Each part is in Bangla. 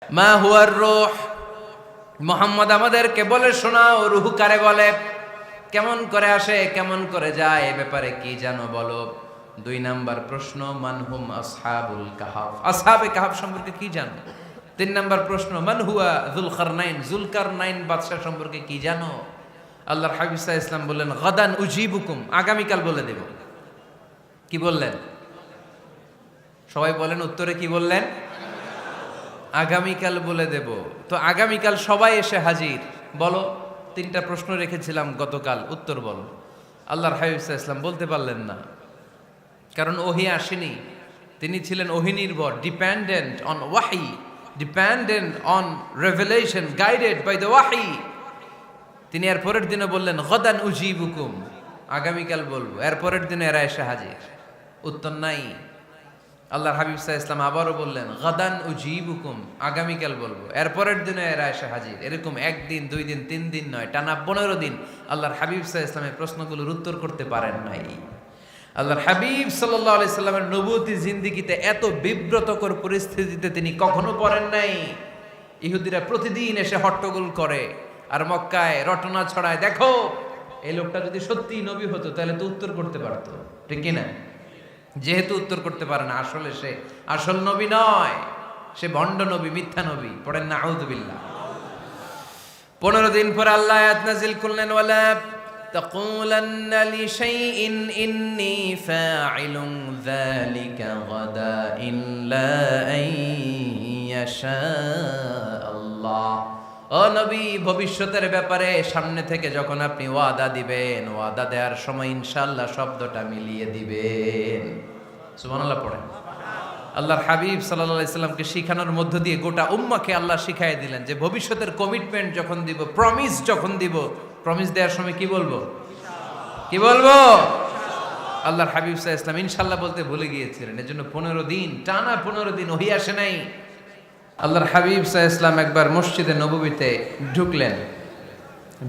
মা হুয়ার রূহ, মুহাম্মদ আমাদেরকে বলে শোনাও রূহ কারে বলে, কেমন করে আসে, কেমন করে যায়, এ ব্যাপারে কি জানো বলো। 2 নাম্বার প্রশ্ন, মানহুম আসহাবুল কাহাফ, আসহাবে কাহাফ সম্পর্কে কি জানো। 3 নাম্বার প্রশ্ন, মান হুয়া যুলকারনাইন, যুলকারনাইন বাদশা সম্পর্কে কি জানো। আল্লাহর হাবিব সাল্লাল্লাহু আলাইহি ওয়াসাল্লাম বললেন গাদান উজিবুকুম, আগামীকাল বলে দেব। কি বললেন? সবাই বলেন উত্তরে কি বললেন? আগামীকাল বলে দেব। তো আগামীকাল সবাই এসে হাজির। বলো, 3টা প্রশ্ন রেখেছিলাম গতকাল, উত্তর বলো। আল্লাহর হাবিব সাল্লাল্লাহু আলাইহি ওয়াসাল্লাম বলতে পারলেন না, কারণ ওহী আসেনি। তিনি ছিলেন ওহী নির্ভর, dependent on wahi, dependent on revelation, guided by the wahi. তিনি এর পরের দিনে বললেন গাদান উজিবুকুম, আগামীকাল বলবো। এর পরের দিনে এরা এসে হাজির, উত্তর নাই। আল্লাহর হাবিব সাল্লাল্লাহু আলাইহি ওয়াসাল্লাম আবারও বললেন গাদান উজিবুকুম, আগামীকাল বলবো। এর পরের দিনে এরা এসে হাজির। এরকম 1 দিন 2 দিন 3 দিন নয়, টানা 15 দিন আল্লাহর হাবিব সাল্লাল্লাহু আলাইহি ওয়াসাল্লামের প্রশ্নগুলোর উত্তর করতে পারেন নাই। আল্লাহর হাবিব সাল্লাল্লাহু আলাইহি সাল্লামের নবুয়তি জিন্দেগিতে এত বিব্রতকর পরিস্থিতিতে তিনি কখনো পড়েন নাই। ইহুদিরা প্রতিদিন এসে হট্টগোল করে আর মক্কায় রটনা ছড়ায়, দেখো এই লোকটা যদি সত্যিই নবী হতো তাহলে তো উত্তর করতে পারতো, ঠিক কি না? যেহেতু উত্তর করতে পারে না, আসলে সে আসল নবী নয়, সে ভণ্ড নবী, মিথ্যা নবী। পড়েন না আউযুবিল্লাহ। 15 দিন পর আল্লাহ আয়াত নাযিল করলেন, ওয়ালা তাকুলান্না লিশাইইন ইন্নী ফাইলুন যালিকা গাদা ইল্লা আইয়াশা আল্লাহ। ও নবী, ভবিষ্যতের ব্যাপারে সামনে থেকে যখন আপনি ওয়াদা দিবেন, ওয়াদা দেওয়ার সময় ইনশাআল্লাহ শব্দটা মিলিয়ে দিবেন। সুবহানাল্লাহ পড়েন। আল্লাহর হাবিব সাল্লাল্লাহু আলাইহি সাল্লামকে শিখানোর মধ্য দিয়ে গোটা উম্মাহকে আল্লাহ শিখাই দিলেন যে ভবিষ্যতের কমিটমেন্ট যখন দিব, প্রমিস যখন দিব, প্রমিস দেওয়ার সময় কি বলবো? কি বলবো? আল্লাহর হাবিব সাল্লাল্লাহু আলাইহি সাল্লাম ইনশাআল্লাহ বলতে ভুলে গিয়েছিলেন। এজন্য 15 দিন, টানা 15 দিন ওহী আসে নাই। আল্লাহর হাবিব সাল্লাল্লাহু আলাইহি সাল্লাম একবার মসজিদে নববীতে ঢুকলেন,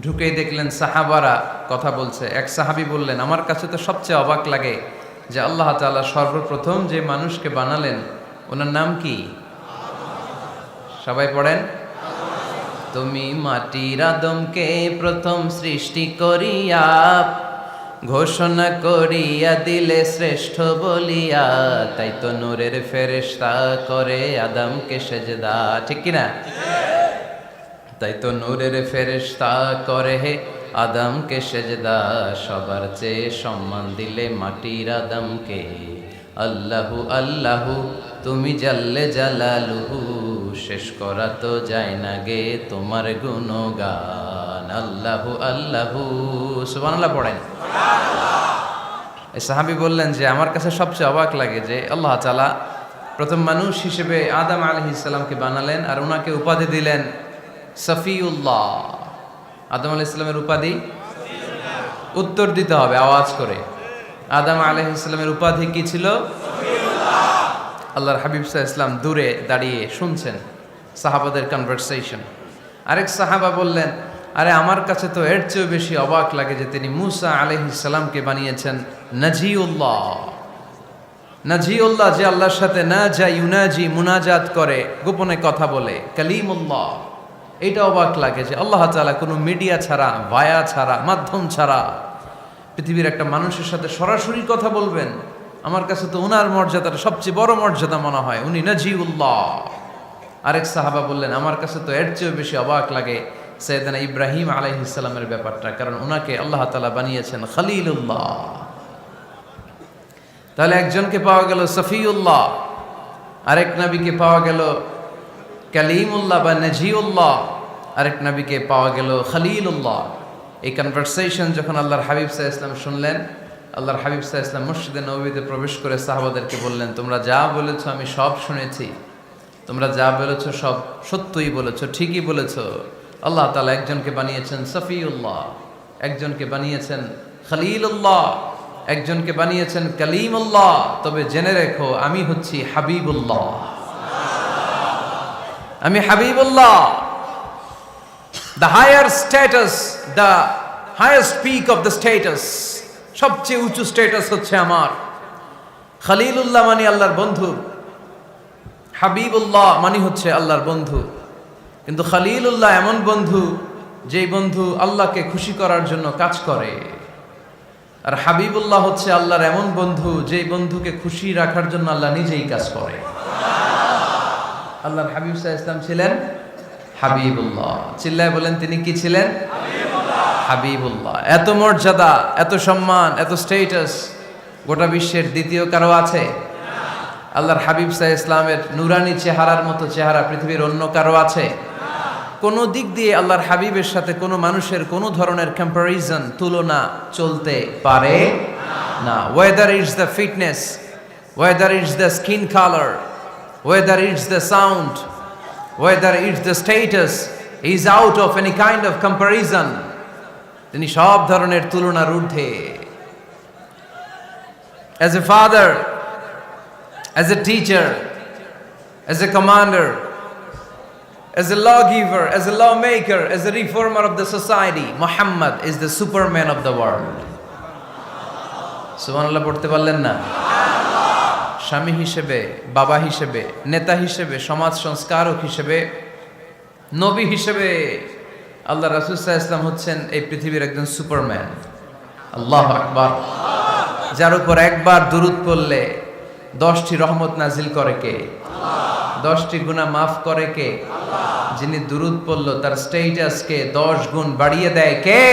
ঢুকেই দেখলেন সাহাবারা কথা বলছে। এক সাহাবী বললেন, আমার কাছে তো সবচেয়ে অবাক লাগে যে আল্লাহ তাআলা সর্বপ্রথম যে মানুষকে বানালেন ওনার নাম কি? সবাই পড়েন। তুমি মাটির আদমকে প্রথম সৃষ্টি করিয়া ঘোষণা করিয়া দিলে শ্রেষ্ঠ বলিয়া, তাই তো নূরের ফেরেশতা করে আদমকে সেজদা, ঠিক কিনা? তাই তো নূরের ফেরেশতা করে হে আদমকে সেজদা, সবার চেয়ে সম্মান দিলে মাটির আদমকে। আল্লাহু আল্লাহু তুমি জাল্লে জালালুহু, শেষ করা তো যায় না গে তোমার গুণগান। আল্লাহু আল্লাহু, সুবহানাল্লাহ পড়েন। এই সাহাবী বললেন যে আমার কাছে সবচেয়ে অবাক লাগে যে আল্লাহ তাআলা প্রথম মানুষ হিসেবে আদম আলাইহিস সালামকে বানালেন আর ওনাকে উপাধি দিলেন সফিউল্লাহ। আদম আলাইহিস সালামের উপাধি? উত্তর দিতে হবে আওয়াজ করে। আদম আলাইহিস সালামের উপাধি কি ছিল? আল্লাহর হাবিব সাল্লাল্লাহু আলাইহি ওয়াসাল্লাম দূরে দাঁড়িয়ে শুনছেন সাহাবাদের কনভারসেশন। আরেক সাহাবা বললেন, আরে আমার কাছে তো এর চেয়েও বেশি অবাক লাগে যে তিনি মূসা আলাইহিস সালামকে বানিয়েছেন নাজিউল্লাহ। নাজিউল্লাহ, যে আল্লাহর সাথে না যা ইউনাজি, মুনাজাত করে, গোপনে কথা বলে, কালিমুল্লাহ। এইটা অবাক লাগে যে আল্লাহ তাআলা কোনো মিডিয়া ছাড়া, ভায়া ছাড়া, মাধ্যম ছাড়া পৃথিবীর একটা মানুষের সাথে সরাসরি কথা বলবেন। আমার কাছে তো ওনার মর্যাদাটা সবচেয়ে বড় মর্যাদা মনে হয়, উনি নাজিউল্লাহ। আরেক সাহাবা বললেন, আমার কাছে তো এর চেয়েও বেশি অবাক লাগে সাইয়েদনা ইব্রাহিম আলাইহিস সালামের ব্যাপারটা, কারণ ওনাকে আল্লাহ তাআলা বানিয়েছেন খলিলুল্লাহ। তাহলে একজনকে পাওয়া গেল সফিউল্লাহ, আরেক নবীকে পাওয়া গেল কালিমুল্লাহ বা নাজিউল্লাহ, আরেক নবীকে পাওয়া গেল খলিলুল্লাহ। এই কনভারসেশন যখন আল্লাহর হাবিব সাল্লাল্লাহু আলাইহি ওয়াসাল্লাম শুনলেন, আল্লাহর হাবিব সাল্লাল্লাহু আলাইহি ওয়াসাল্লাম মসজিদে নববীতে প্রবেশ করে সাহাবাদেরকে বললেন, তোমরা যা বলেছো আমি সব শুনেছি, তোমরা যা বলেছো সব সত্যই বলেছো, ঠিকই বলেছো। আল্লাহ তাআলা একজনকে বানিয়েছেন সফিউল্লাহ, একজনকে বানিয়েছেন খলিলুল্লাহ, একজনকে বানিয়েছেন কালিমুল্লাহ। তবে জেনে রেখো আমি হচ্ছি হাবিবুল্লাহ, আমি Habibullah. The higher status, the highest peak of the status, সবচেয়ে উঁচু স্ট্যাটাস হচ্ছে আমার। খলিলুল্লাহ মানে আল্লাহর বন্ধু, হাবিবুল্লাহ মানে হচ্ছে আল্লাহর বন্ধু, কিন্তু খলিলুল্লাহ এমন বন্ধু যেই বন্ধু আল্লাহকে খুশি করার জন্য কাজ করে। আর হাবিবুল্লাহ হচ্ছে আল্লাহর এমন বন্ধু যেই বন্ধুকে খুশি রাখার জন্য আল্লাহ নিজেই কাজ করে। আল্লাহর হাবিব সাল্লাল্লাহু আলাইহি ওয়াসাল্লাম ছিলেন হাবিবুল্লাহ। চিল্লায় বলেন তিনি কি ছিলেন? হাবিবুল্লাহ। এত মর্যাদা, এত সম্মান, এত স্টেটাস গোটা বিশ্বের দ্বিতীয় কারো আছে? আল্লাহর হাবিব সাল্লাল্লাহু আলাইহি ওয়াসাল্লামের নুরানি চেহারার মতো চেহারা পৃথিবীর অন্য কারো আছে? কোনো দিক দিয়ে আল্লাহর হাবিবের সাথে কোনো মানুষের কোনো ধরনের কম্প্যারিজন, তুলনা চলতে পারে না। Whether it's the fitness, whether it's the skin colour, whether it's the sound, whether it's the status, is out of any kind of comparison. তিনি সব ধরনের তুলনার ঊর্ধ্বে। As a father, as a teacher, as a commander, as a lawgiver, as a lawmaker, as a reformer of the society, Muhammad is the superman of the world. সুবহানাল্লাহ পড়তে পারলেন না? স্বামী হিসেবে, বাবা হিসেবে, নেতা হিসেবে, সমাজ সংস্কারক হিসেবে, নবী হিসেবে আল্লাহ রাসূল সাল্লাল্লাহু আলাইহি ওয়াসাল্লাম হচ্ছেন এই পৃথিবীর একজন সুপারম্যান। আল্লাহু আকবার। যার উপর একবার দুরূদ পড়লে 10টি রহমত নাজিল করে কে? 10টি গুনাহ মাফ করে কে? যিনি দুরূদ পড়ল তার স্ট্যাটাসকে 10 গুণ বাড়িয়ে দেয় কে?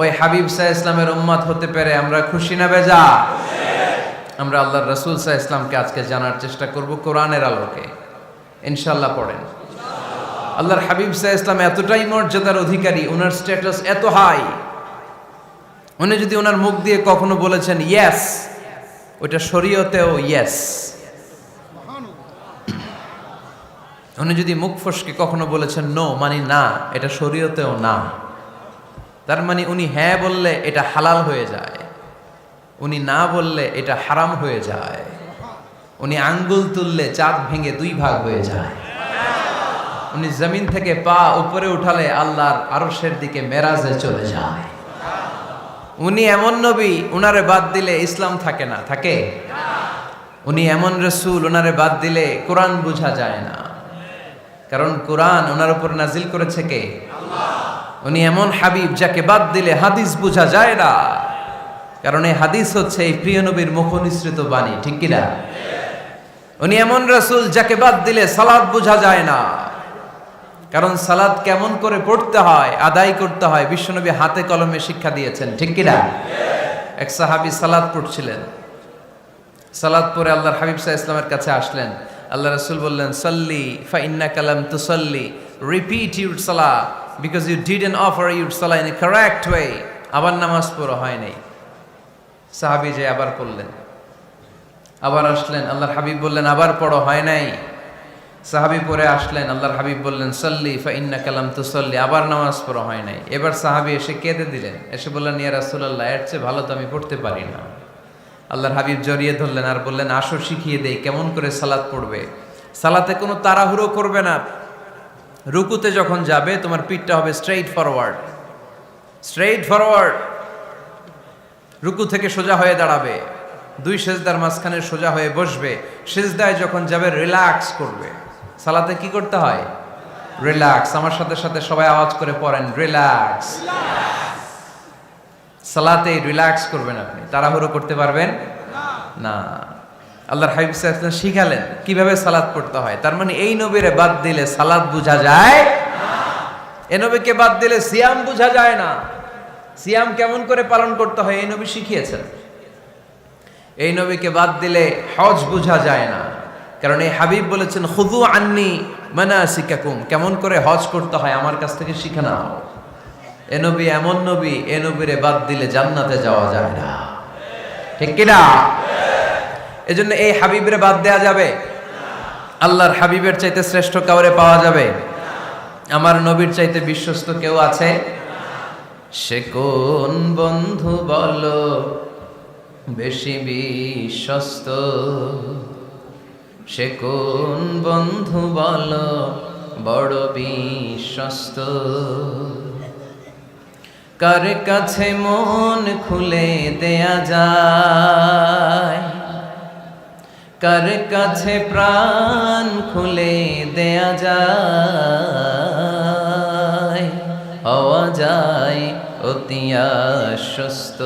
ওই হাবিব সাল্লাল্লাহু আলাইহি ওয়াসাল্লামের উম্মত হতে পেরে আমরা খুশি না বেজা? আমরা আল্লাহর রাসূল সাল্লাল্লাহু আলাইহি ওয়াসাল্লামকে আজকে জানার চেষ্টা করব কোরআনের আলোকে। ইনশাআল্লাহ পড়েন। আল্লাহর হাবিব সাল্লাল্লাহু আলাইহি ওয়াসাল্লাম এতটাই মর্যাদার অধিকারী, ওনার স্ট্যাটাস এত হাই, উনি যদি ওনার মুখ দিয়ে কখনো বলেছেন ইয়েস, ওইটা শরীয়তেও ইয়েস। উনি যদি মুখ ফসকে কখনো বলেছেন নো, মানে না, এটা শরীয়তেও না। তার মানে উনি হ্যাঁ বললে এটা হালাল হয়ে যায়, উনি না বললে এটা হারাম হয়ে যায়। উনি আঙ্গুল তুললে চাঁদ ভেঙে 2 ভাগ হয়ে যায়। উনি জমিন থেকে পা উপরে উঠালে আল্লাহর আরশের দিকে মেরাজে চলে যায়। উনি এমন নবী, উনারে বাদ দিলে ইসলাম থাকে না, থাকে? উনি এমন রাসূল, উনারে বাদ দিলে কোরআন বোঝা যায় না, কারণ কোরআন ওনার উপর নাজিল করেছে কে? আল্লাহ। উনি এমন হাবিব যাকে বাদ দিলে হাদিস বোঝা যায় না, কারণ এই হাদিস হচ্ছে এই প্রিয় নবীর মুখনিসৃত বাণী, ঠিক কি না? উনি এমন রাসূল যাকে বাদ দিলে সালাত বোঝা যায় না, কারণ সালাত কেমন করে পড়তে হয়, আদায় করতে হয় বিশ্বনবী হাতে কলমে শিক্ষা দিয়েছেন, ঠিক কি না? এক সাহাবী সালাত পড়ছিলেন, সালাত পড়ে আল্লাহর হাবিব সাল্লাল্লাহু আলাইহি ওয়াসাল্লামের কাছে আসলেন। আল্লাহ রাসূল বললেন সাল্লি ফা ইন্নাকা লাম তুসাল্লি, repeat your salah because you didn't offer your salah in a correct way. আবার নামাজ পড়া হয় নাই। সাহাবী যে আবার পড়লেন, আবার আসলেন, আল্লাহর হাবিব বললেন আবার পড়ো, হয় নাই। সাহাবী পরে আসলেন, আল্লাহর হাবিব বললেন সাল্লি ফা ইন্নাকা লাম তুসাল্লি, আবার নামাজ পড়া হয় নাই। এবার সাহাবী এসে কেঁদে দিলেন, এসে বললেন ইয়া রাসূলুল্লাহ, এর চেয়ে ভালো তো আমি পড়তে পারি না। আল্লাহর হাবিব জড়িয়ে ধরলেন আর বললেন আসো শিখিয়ে দেই কেমন করে সালাত পড়বে। সালাতে কোনো তাড়াহুড়ো করবে না। রুকুতে যখন যাবে তোমার পিঠটা হবে স্ট্রেইট ফরওয়ার্ড, স্ট্রেইট ফরওয়ার্ড। রুকু থেকে সোজা হয়ে দাঁড়াবে, 2 সেজদার মাঝখানে সোজা হয়ে বসবে। সেজদায় যখন যাবে রিল্যাক্স করবে। সালাতে কি করতে হয়? রিল্যাক্স। আমার সাথে সাথে সবাই আওয়াজ করে পড়েন রিল্যাক্স। সালাতে রিল্যাক্স করবেন, আপনি তাড়াহুড়ো করতে পারবেন না। আল্লাহর হাবিব সাল্লাল্লাহু আলাইহি ওয়াসাল্লাম শিখালেন কিভাবে সালাত পড়তে হয়। তার মানে এই নবীরে বাদ দিলে সালাত বোঝা যায় না, এই নবীকে বাদ দিলে সিয়াম বোঝা যায় না। সিয়াম কেমন করে পালন করতে হয় এই নবী শিখিয়েছেন। এই নবীকে বাদ দিলে হজ বোঝা যায় না, কারণ এই হাবিব বলেছেন খুযু আন্নী মানাসিকাকুম, কেমন করে হজ করতে হয় আমার কাছ থেকে শিখে নাও। এ নবী এমন নবী, এ নবীরে বাদ দিলে জান্নাতে যাওয়া যায় না, ঠিক কি না? এজন্য এই হাবিবরে বাদ দেয়া যাবে? আল্লাহর হাবিবের চাইতে শ্রেষ্ঠ কাউরে পাওয়া যাবে? আমার নবীর চাইতে বিশ্বস্ত কেউ আছে? সে কোন বন্ধু বলো বেশি বিশ্বস্ত, সে কোন বন্ধু বলো বড় বিশ্বস্ত, কার কাছে মন খুলে দেয়া যায়, কার কাছে প্রাণ খুলে দেয়া যায়, হওয়া যায় অতি আশ্বস্ত।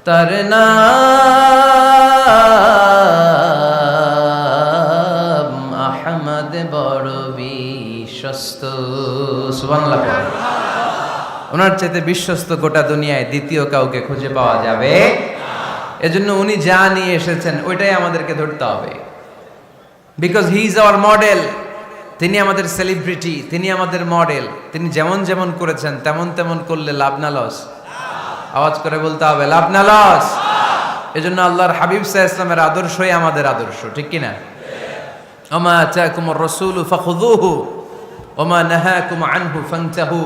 তার নাম আহমদ বড় বিশ্বস্ত। সুবহানাল্লাহ। ওনার চাইতে বিশ্বস্ত গোটা দুনিয়ায় দ্বিতীয় কাউকে খুঁজে পাওয়া যাবে। এজন্য উনি যা নিয়ে এসেছেন ওইটাই আমাদেরকে ধরতে হবে, because he is our model. তিনি আমাদের সেলিব্রিটি, তিনি আমাদের মডেল। তিনি যেমন যেমন করেছেন তেমন তেমন করলে লাভ না লস? আওয়াজ করে বলতে হবে, লাভ না লস? এজন্য আল্লাহর হাবিব সাল্লাল্লাহু আলাইহি ওয়াসাল্লামের আদর্শই আমাদের আদর্শ, ঠিক কি না? ওমা আতাকুমুর রাসূলু ফাখুযুহু ওমা নাহাকুম আনহু ফান্তাহু।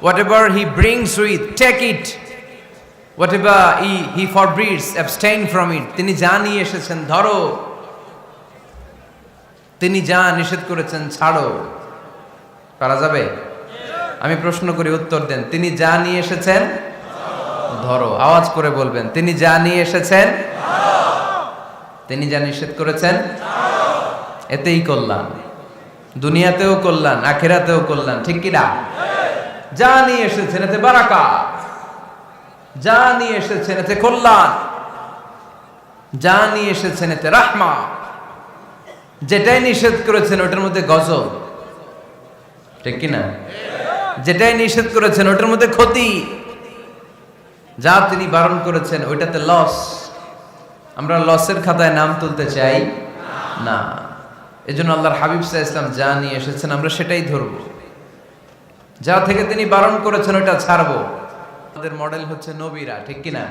Whatever he brings with, take it. Whatever he forbids, abstain from it. তিনি যা নিয়ে এসেছেন ধরো, তিনি যা নিষেধ করেছেন ছাড়ো। পারা যাবে? আমি প্রশ্ন করি, উত্তর দেন। তিনি যা নিয়ে এসেছেন ধরো। আওয়াজ করে বলবেন, তিনি যা নিয়ে এসেছেন ধরো, তিনি যা নিষেধ করেছেন ছাড়ো। এতেই কল্যাণ, দুনিয়াতেও কল্যাণ, আখিরাতেও কল্যাণ, ঠিক কি না? যা নিয়ে এসেছেন এতে বারাকাত, যা নিয়ে এসেছেন এতে কল্যাণ, যা নিয়ে এসেছেন এতে রাহমা। যেটাই নিষেধ করেছেন ওটার মধ্যে গজব, ঠিক কি না? যেটাই নিষেধ করেছেন ওটার মধ্যে ক্ষতি, যা তিনি বারণ করেছেন ওইটাতে লস। আমরা লসের খাতায় নাম তুলতে চাই না। এজন্য আল্লাহর হাবিব সাল্লাল্লাহু আলাইহি ওয়াসাল্লাম যা নিয়ে এসেছেন আমরা সেটাই ধরব, যা থেকে তিনি বারণ করেছেন ওটা ছাড়বো। আমাদের মডেল হচ্ছে নবীরা, ঠিক কি না?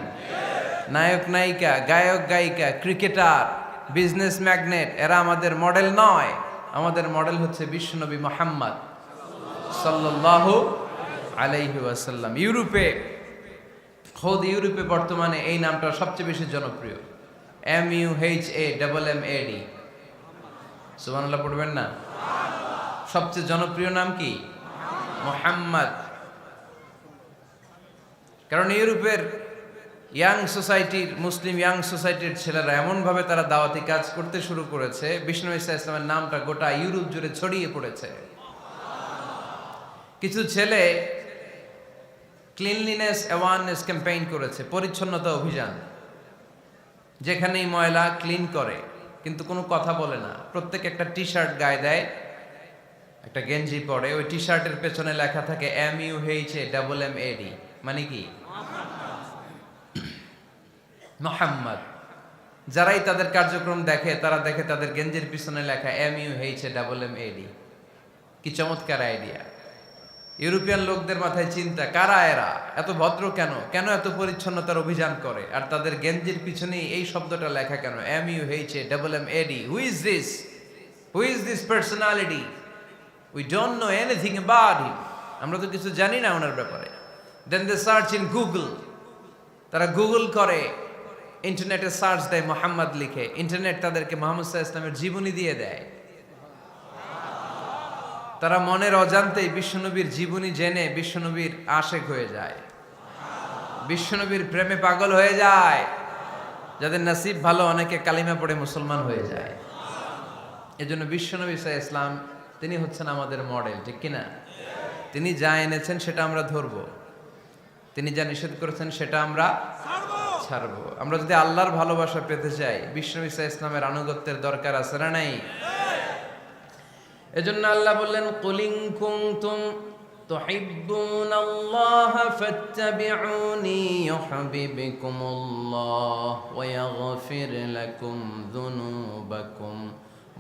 নায়ক নায়িকা, গায়ক গায়িকা, ক্রিকেটার, বিজনেস ম্যাগনেট, এরা আমাদের মডেল নয়। আমাদের মডেল হচ্ছে বিশ্বনবী মুহাম্মদ সাল্লাল্লাহু আলাইহি ওয়াসাল্লাম। ইউরোপে বর্তমানে এই নামটা সবচেয়ে বেশি জনপ্রিয়, MUHAMMAD। সুবহানাল্লাহ পড়বেন না? সবচেয়ে জনপ্রিয় নাম কি? মুহাম্মদ। কারণ ইউরোপের ইয়াং সোসাইটির, মুসলিম ইয়াং সোসাইটির ছেলেরা এমনভাবে তারা দাওয়াতি কাজ করতে শুরু করেছে, বিষ্ণু ঈসা ইসলামের নামটা গোটা ইউরোপ জুড়ে ছড়িয়ে পড়েছে। কিছু ছেলে ক্লিনলিনেস অ্যাওয়ারনেস ক্যাম্পেইন করেছে, পরিচ্ছন্নতা অভিযান। যেখানেই ময়লা ক্লিন করে, কিন্তু কোনো কথা বলে না। প্রত্যেক একটা টি শার্ট গায়ে দেয়, একটা গেঞ্জি পরে, ওই টি শার্টের পেছনে লেখা থাকে MUHAMMAD, মানে কি? মুহাম্মদ। যারাই তাদের কার্যক্রম দেখে তারা দেখে তাদের গেঞ্জির পিছনে লেখা MUHAMMAD। কি চমৎকার আইডিয়া! ইউরোপিয়ান লোকদের মাথায় চিন্তা, কারা এরা, এত ভদ্র কেন, কেন এত পরিচ্ছন্নতার অভিযান করে, আর তাদের গেঞ্জির পিছনেই এই শব্দটা লেখা কেন, MUHAMMAD। Who is this personality? We don't know anything about him. আমরা তো কিছু জানি না ওনার ব্যাপারে। Then they search in Google. তারা গুগল করে, ইন্টারনেটে সার্চ দেয় মুহাম্মদ লিখে, ইন্টারনেট তাদেরকে মুহাম্মদ সাল্লাল্লাহু আলাইহি ওয়াসাল্লামের জীবনী দিয়ে দেয়। তারা মনের অজান্তেই বিশ্বনবীর জীবনী জেনে বিশ্বনবীর আশেক হয়ে যায়, বিশ্বনবীর প্রেমে পাগল হয়ে যায়। যাদের নসিব ভালো, অনেকে কালিমা পড়ে মুসলমান হয়ে যায়। এজন্য বিশ্বনবী সাল্লাল্লাহু আলাইহি ওয়াসাল্লাম তিনি হচ্ছেন আমাদের মডেল, ঠিক কিনা? তিনি যা এনেছেন সেটা আমরা ধরবো, তিনি যা নিষেধ করেছেন সেটা আমরা ছাড়বো। আমরা যদি আল্লাহর ভালোবাসা পেতে চাই, বিশ্বনবী সাল্লাল্লাহু আলাইহি ওয়াসাল্লামের আনুগত্যের দরকার আছে না নাই? এজন্য আল্লাহ বললেন, কুল ইন কুনতুম তুহিব্বুনাল্লাহা ফাত্তাবিউনি ইউহিব্বুকুমুল্লাহ ওয়া ইয়াগফির লাকুম যুনুবাকুম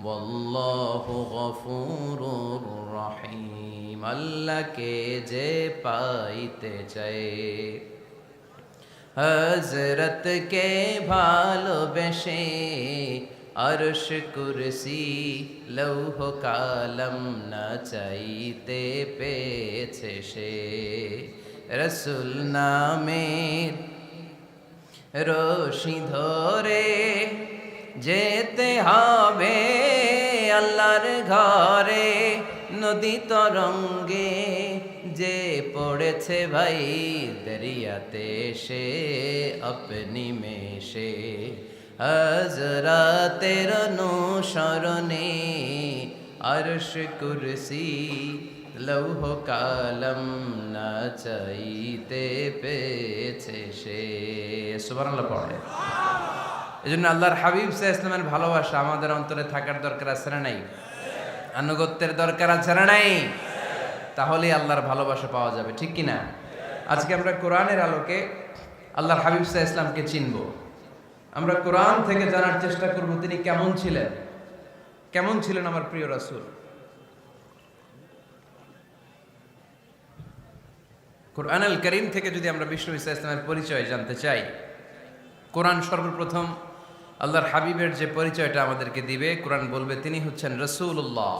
ওয়াল্লাহু গফুরুর রহিম। আল্লাহকে যে পাইতে চায়, হযরতকে ভালোবেসে আরশ কুরসি লৌহ কালম না চাইতে পেয়েছে সে। রসুল নামের রশি ধরে যেতে হবে আল্লাহর ঘরে। নদী তরঙ্গে যে পড়েছে ভাই দরিয়াতে সে আপনি মেশে হযরতের অনুসরণে আরশ কুরসি লৌহ কালম না চাইতে পেয়েছে সে। সুবহানাল্লাহ পড়ে। এজন্য আল্লাহর হাবিব সাল্লাল্লাহু আলাইহি ওয়াসাল্লামের ভালোবাসা আমাদের অন্তরে থাকার দরকার আছে না নাই? আনুগত্যের দরকার আছে না নাই? তাহলে আল্লাহর ভালোবাসা পাওয়া যাবে, ঠিক কি না? আজকে আমরা কোরআনের আলোকে আল্লাহর হাবিব সাল্লাল্লাহু আলাইহি ওয়াসাল্লামকে চিনব। আমরা কোরআন থেকে জানার চেষ্টা করব তিনি কেমন ছিলেন, কেমন ছিলেন আমার প্রিয় রাসূল। কোরআনুল কারীম থেকে যদি আমরা বিষ্ণু ঈসা ইসলামের পরিচয় জানতে চাই, কোরআন সর্বপ্রথম আল্লাহর হাবিবের যে পরিচয়টা আমাদেরকে দিবে, কোরআন বলবে তিনি হচ্ছেন রাসূলুল্লাহ।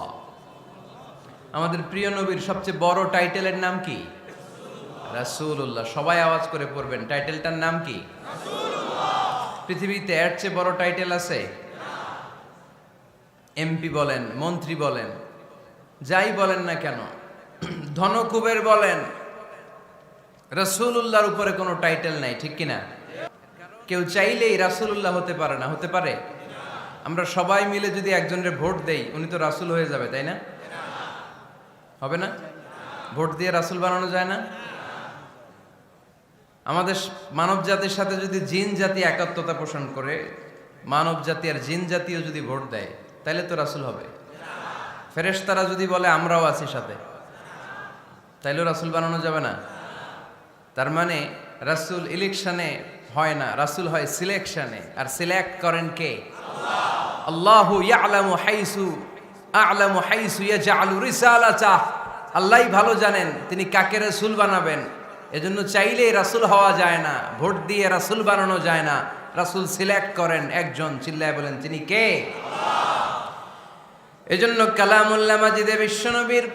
আমাদের প্রিয় নবীর সবচেয়ে বড় টাইটেলের নাম কি? রাসূলুল্লাহ। সবাই আওয়াজ করে পড়বেন, টাইটেলটার নাম কি? পৃথিবীতে এর চেয়ে বড় টাইটেল আছে? এমপি বলেন, মন্ত্রী বলেন, যাই বলেন না কেন, ধনকুবের বলেন, রাসূলুল্লাহর উপরে কোনো টাইটেল নাই, ঠিক কিনা? কেউ চাইলেই রাসূলুল্লাহ হতে পারে না, হতে পারে? আমরা সবাই মিলে যদি একজনের ভোট দেই, উনি তো রাসূল হয়ে যাবে, তাই না? হবে না? ভোট দিয়ে রাসূল বানানো যায় না? আমাদের মানব জাতির সাথে যদি জিন জাতি একাত্মতা পোষণ করে, মানব জাতি আর জিন জাতিও যদি ভোট দেয়, তাহলে তো রাসূল হবে। ফেরেশতারা যদি বলে আমরাও আছি সাথে, তাইলেও রাসূল বানানো যাবে না। তার মানে রাসূল ইলেকশনে হয় না, রাসূল হয় সিলেকশনে। আর সিলেক্ট করেন কে? আল্লাহু ইয়ালামু হাইসু ইয়াজআলু রিসালাতাহ। আল্লাহই ভালো জানেন তিনি কাকে রাসূল বানাবেন। এজন্য চাইলেই রাসূল হওয়া যায় না, ভোট দিয়ে রাসূল বানানো যায় না। রাসূল সিলেক্ট করেন একজন, চিল্লায় বলেন তিনি কে? এজন্য কালামুল্লাহ মাজিদে বিশ্বনবীর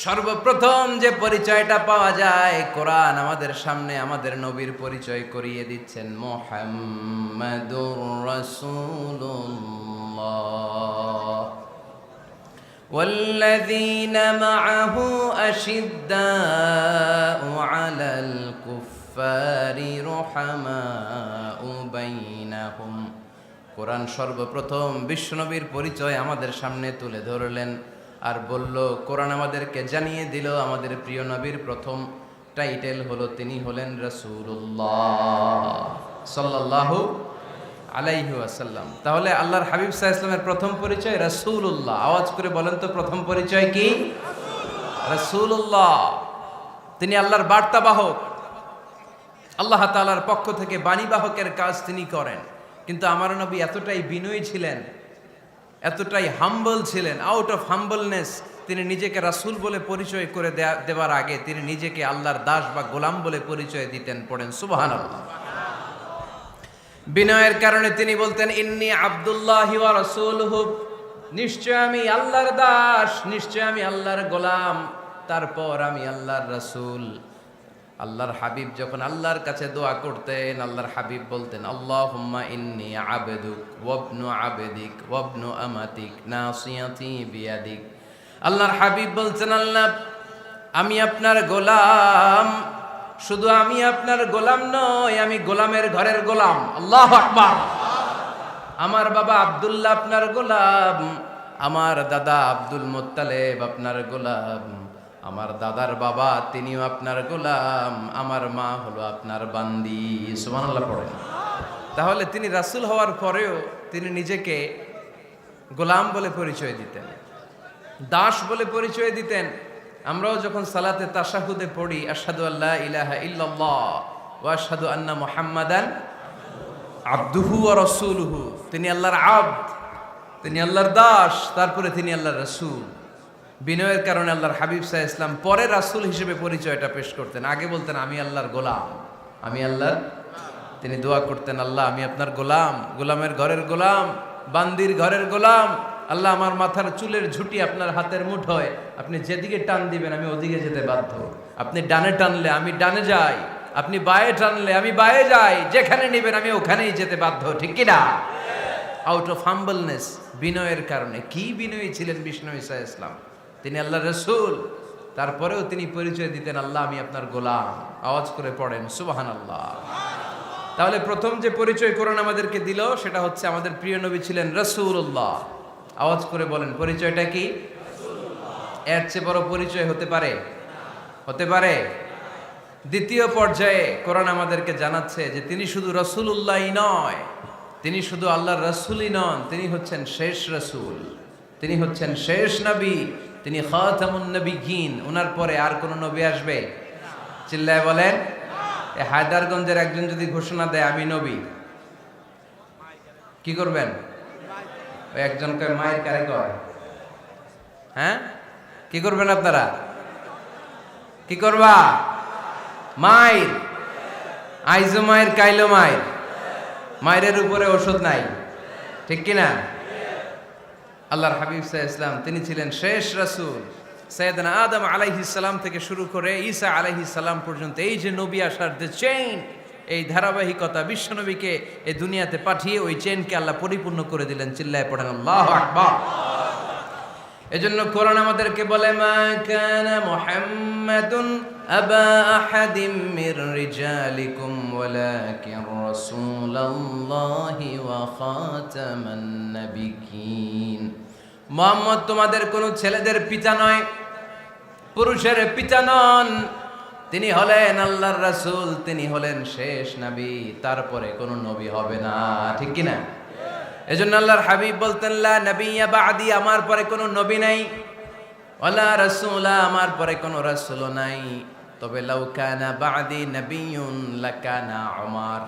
সর্বপ্রথম যে পরিচয়টা পাওয়া যায়, কোরআন আমাদের সামনে আমাদের নবীর পরিচয় করিয়ে দিচ্ছেন, মুহাম্মাদুর রাসূলুল্লাহ ওয়াল্লাযীনা মাআহু আশিদ্দাউ আলাল কুফফারি রুহামাউ বাইনাহুম। কোরআন সর্বপ্রথম বিশ্বনবীর পরিচয় আমাদের সামনে তুলে ধরলেন আর বলল, কোরআন আমাদেরকে জানিয়ে দিল আমাদের প্রিয় নবীর প্রথম টাইটেল হলো তিনি হলেন রাসূলুল্লাহ সাল্লাল্লাহু আলাইহি ওয়াসাল্লাম। তাহলে আল্লাহর হাবিব সাল্লাল্লাহু আলাইহি ওয়াসাল্লামের প্রথম পরিচয় রাসূলুল্লাহ। আওয়াজ করে বলেন তো প্রথম পরিচয় কি? রাসূলুল্লাহ। তিনি আল্লাহর বার্তাবাহক, আল্লাহ তাআলার পক্ষ থেকে বাণীবাহকের কাজ তিনি করেন। কিন্তু আমার নবী এতটাই বিনয়ী ছিলেন, এতটাই হাম্বল ছিলেন, আউট অফ হাম্বলনেস তিনি নিজেকে রাসূল বলে পরিচয় করে দেওয়ার আগে তিনি নিজেকে আল্লাহর দাস বা গোলাম বলে পরিচয় দিতেন। পড়েন সুবহানাল্লাহ। বিনয়ের কারণে তিনি বলতেন, ইন্নী আব্দুল্লাহি ওয়া রাসূলুহু, নিশ্চয় আমি আল্লাহর দাস, নিশ্চয় আমি আল্লাহর গোলাম, তারপর আমি আল্লাহর রাসূল। আল্লাহর হাবিব যখন আল্লাহর কাছে দোয়া করতেন, আল্লাহর হাবিব বলতেন, আল্লাহুম্মা ইন্নী আবদুক ওয়া ইবনু আবদিক ওয়া ইবনু আমাতিক নাসিয়াতি বিয়াদিক। আল্লাহর হাবিব বলছেন, আল্লাহ আমি আপনার গোলাম, শুধু আমি আপনার গোলাম নয়, আমি গোলামের ঘরের গোলাম। আল্লাহু আকবার। আমার বাবা আব্দুল্লাহ আপনার গোলাম, আমার দাদা আব্দুল মুত্তালিব আপনার গোলাম, আমার দাদার বাবা তিনিও আপনার গোলাম, আমার মা হলো আপনার বান্দি। সুবহানাল্লাহ পড়েন। তাহলে তিনি রাসূল হওয়ার পরেও তিনি নিজেকে গোলাম বলে পরিচয় দিতেন, দাস বলে পরিচয় দিতেন। আমরাও যখন সালাতে তাশাহুদে পড়ি, আশহাদু আল্লা ইলাহা ইল্লাল্লাহ ওয়া আশহাদু আন্না মুহাম্মাদান আবদুহু ওয়া রাসূলুহু, তিনি আল্লাহর আবদ, তিনি আল্লাহর দাস, তারপরে তিনি আল্লাহর রাসূল। বিনয়ের কারণে আল্লাহর হাবিব সাল্লাল্লাহু আলাইহি ওয়াসাল্লাম পরে রাসূল হিসেবে পরিচয়টা পেশ করতেন। আগে বলতেন আমি আল্লাহর গোলাম, আমি আল্লাহর। তিনি দোয়া করতেন, আল্লাহ আমি আপনার গোলাম, গোলামের ঘরের গোলাম, বান্দির ঘরের গোলাম। আল্লাহ আমার মাথার চুলের ঝুঁটি আপনার হাতের মুঠোয়, আপনি যেদিকে টান দিবেন আমি ওদিকে যেতে বাধ্য। আপনি ডানে টানলে আমি ডানে যাই, আপনি বায়ে টানলে আমি বায়ে যাই, যেখানে নেবেন আমি ওখানেই যেতে বাধ্য, ঠিক কিনা? আউট অফ হাম্বলনেস, বিনয়ের কারণে। কি বিনয়ী ছিলেন বিষ্ণু ঈসা ইসলাম। তিনি আল্লাহর রাসূল, তারপরেও তিনি পরিচয় দিতেন, আল্লাহ আমি আপনার গোলাম। আওয়াজ করে পড়েন সুবহানাল্লাহ। তাহলে প্রথম যে পরিচয় কোরআন আমাদেরকে দিল সেটা হচ্ছে আমাদের প্রিয় নবী ছিলেন রাসূলুল্লাহ। আওয়াজ করে বলেন পরিচয়টা কি? এর চেয়ে বড় পরিচয় হতে পারে? হতে পারে? দ্বিতীয় পর্যায়ে কোরআন আমাদেরকে জানাচ্ছে যে তিনি শুধু রাসূলুল্লাহই নয়, তিনি শুধু আল্লাহর রাসূলই নন, তিনি হচ্ছেন শেষ রাসূল, তিনি হচ্ছেন শেষ নবী, তিনি খাতামুন নবিয়্যিন। ওনার পরে আর কোন নবী আসবে? চিল্লায় বলেন। এই হায়দারগঞ্জের একজন যদি ঘোষণা দেয় আমি নবী, কি করবেন? ওই একজন কয় মায়ের কারে কয়, হ্যাঁ কি করবেন আপনারা? কি করবা? মায়ের আইজো মায়ের কাইলো মায়ের, মায়ের উপরে ওষুধ নাই, ঠিক কিনা? আল্লাহর হাবিব সাল্লাল্লাহু আলাইহি ওয়াসাল্লাম তিনি ছিলেন শেষ রাসূল। সাইয়েদনা আদম আলাইহিস সালাম থেকে শুরু করে ঈসা আলাইহিস সালাম পর্যন্ত এই যে নবী আসার যে চেইন, এই ধারাবাহিকতা, বিশ্বনবীকে এই দুনিয়াতে পাঠিয়ে ওই চেইনকে আল্লাহ পরিপূর্ণ করে দিলেন। চিল্লায় পড়েন আল্লাহু আকবার। এজন্য কোরআন আমাদেরকে বলে মা কানা মুহাম্মাদুন আবা আহাদিম মির রিজালিকুম ওয়ালাকিন রাসূলুল্লাহি ওয়া খাতামান নাবিয়্যিন। মুহাম্মদ তোমাদের কোন ছেলেদের পিতা নয়, পুরুষের পিতা নন, তিনি হলেন আল্লাহর রাসূল, তিনি হলেন শেষ নবী, তারপরে কোন নবী হবে না, ঠিক কি না? এজন্য আল্লাহর হাবিব বলতেন লা নবিয়্যা বা'দি, আমার পরে কোনো নবী নাই, ওয়ালা রাসূলা, আমার পরে কোনো রাসূলও নাই। তবে লাউ কানা বা'দি নবিয়্যুন লাকানা উমর,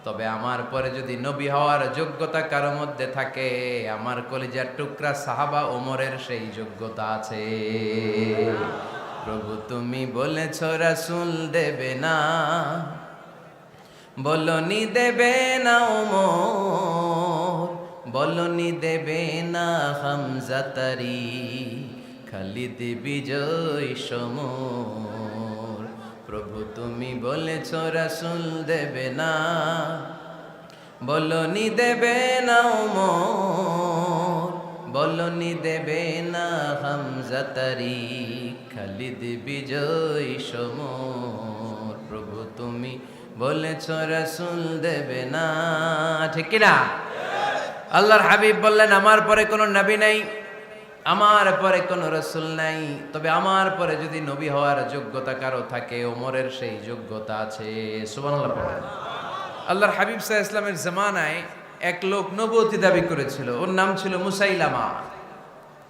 তবে আমার পরে যদি নবী হওয়ার যোগ্যতা কারো মধ্যে থাকে, আমার কলিজার টুকরা সাহাবা ওমরের সেই যোগ্যতা আছে। প্রভু তুমি বলেছো রাসূল দেবে না, বলনি দেবে না ওমর, বলনি দেবে না হামজা তারি, খালিদ বিজয় সমর। প্রভু তুমি বলেছ রাসূল দেবে না, বলনি দেবে না ওমর, বলনি দেবে না হামজা তারি, খালিদ বিজয় সমর। প্রভু তুমি বলেছ রাসূল দেবে না, ঠিক কি না? আল্লাহর হাবিব বললেন আমার পরে কোনো নবী নাই, আমার পরে কোনো রাসূল নাই, তবে আমার পরে যদি নবী হওয়ার যোগ্যতা কারো থাকে, ওমরের সেই যোগ্যতা আছে। সুবহানাল্লাহ পড়েন। আল্লাহর হাবিব সাল্লাল্লাহু আলাইহি ওয়াসাল্লামের জামানায় এক লোক নবুয়তি দাবি করেছিল, ওর নাম ছিল মুসাইলামা।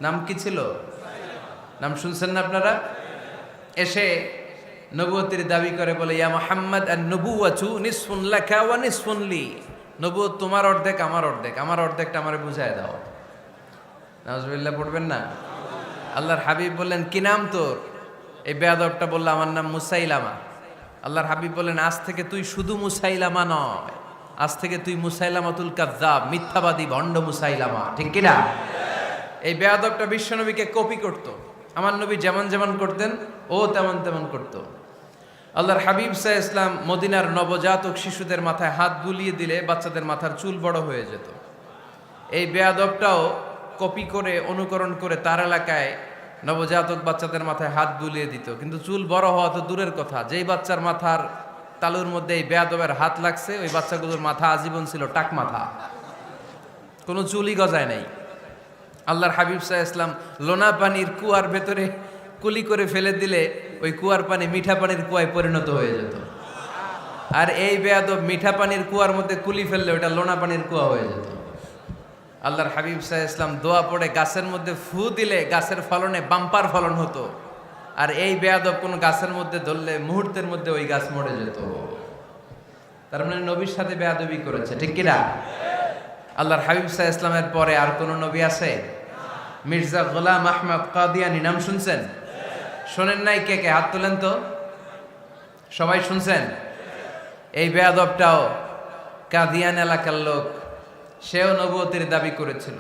নাম কি ছিল? নাম শুনছেন না আপনারা? এসে নবুয়তির দাবি করে বলে ইয়া মুহাম্মদ আন-নবুওয়াতু নিসফুন লাকা ওয়া নিসফুন লি, নবুয়ত তোমার অর্ধেক আমার অর্ধেক, আমার অর্ধেকটা আমারে বুঝায় দাও। নাউজুবিল্লাহ পড়বেন না? আল্লাহর হাবিব বললেন কি নাম তোর? এই বেয়াদবটা বলল আমার নাম মুসাইলামা। আল্লাহর হাবিব বললেন আজ থেকে তুই শুধু মুসাইলামা নয়, আজ থেকে তুই মুসাইলামাতুল কাযযাব, মিথ্যাবাদী ভণ্ড মুসাইলামা, ঠিক কি না? এই বেয়াদবটা বিশ্বনবীকে কপি করত, আমার নবী যেমন যেমন করতেন ও তেমন তেমন করত। আল্লাহর হাবিব সাল্লাল্লাহু আলাইহি ওয়াসাল্লাম মদিনার নবজাতক শিশুদের মাথায় হাত বুলিয়ে দিলে বাচ্চাদের মাথার চুল বড় হয়ে যেত। এই বেয়াদবটাও কপি করে অনুকরণ করে তার এলাকায় নবজাতক বাচ্চাদের মাথায় হাত বুলিয়ে দিত, কিন্তু চুল বড় হওয়া তো দূরের কথা, যেই বাচ্চার মাথার তালুর মধ্যে এই বেয়াদবের হাত লাগছে ওই বাচ্চাগুলোর মাথা আজীবন ছিল টাক মাথা, কোনো চুলই গজায় নাই। আল্লাহর হাবিব সাল্লাল্লাহু আলাইহি ওয়াসাল্লাম লোনা পানির কুয়ার ভেতরে কুলি করে ফেলে দিলে ওই কুয়ার পানি মিঠা পানির কুয়ায় পরিণত হয়ে যেত। আর এই বেয়াদব মিঠা পানির কুয়ার মধ্যে কুলি ফেললে ওটা লোনা পানির কুয়া হয়ে যেত। আল্লাহর হাবিব সাল্লাল্লাহু আলাইহি ওয়াসাল্লাম দোয়া পড়ে গাছের মধ্যে ফু দিলে গাছের ফলনে বাম্পার ফলন হতো, আর এই বেয়াদব কোন গাছের মধ্যে ধরলে মুহূর্তের মধ্যে ওই গাছ মরে যেত। তার মানে নবীর সাথে বেয়াদবি করেছে, ঠিক কিনা? আল্লাহর হাবিব সাল্লাল্লাহু আলাইহি ওয়াসাল্লামের পরে আর কোন নবী আছে? মির্জা গোলাম আহমদ কাদিয়ানী নাম শুনছেন? শোনেন নাই? কে কে হাত তোলেন তো। সবাই শুনছেন? এই বেয়াদবটাও কাদিয়ান এলাকার লোক, সেও নবুয়তির দাবি করেছিল,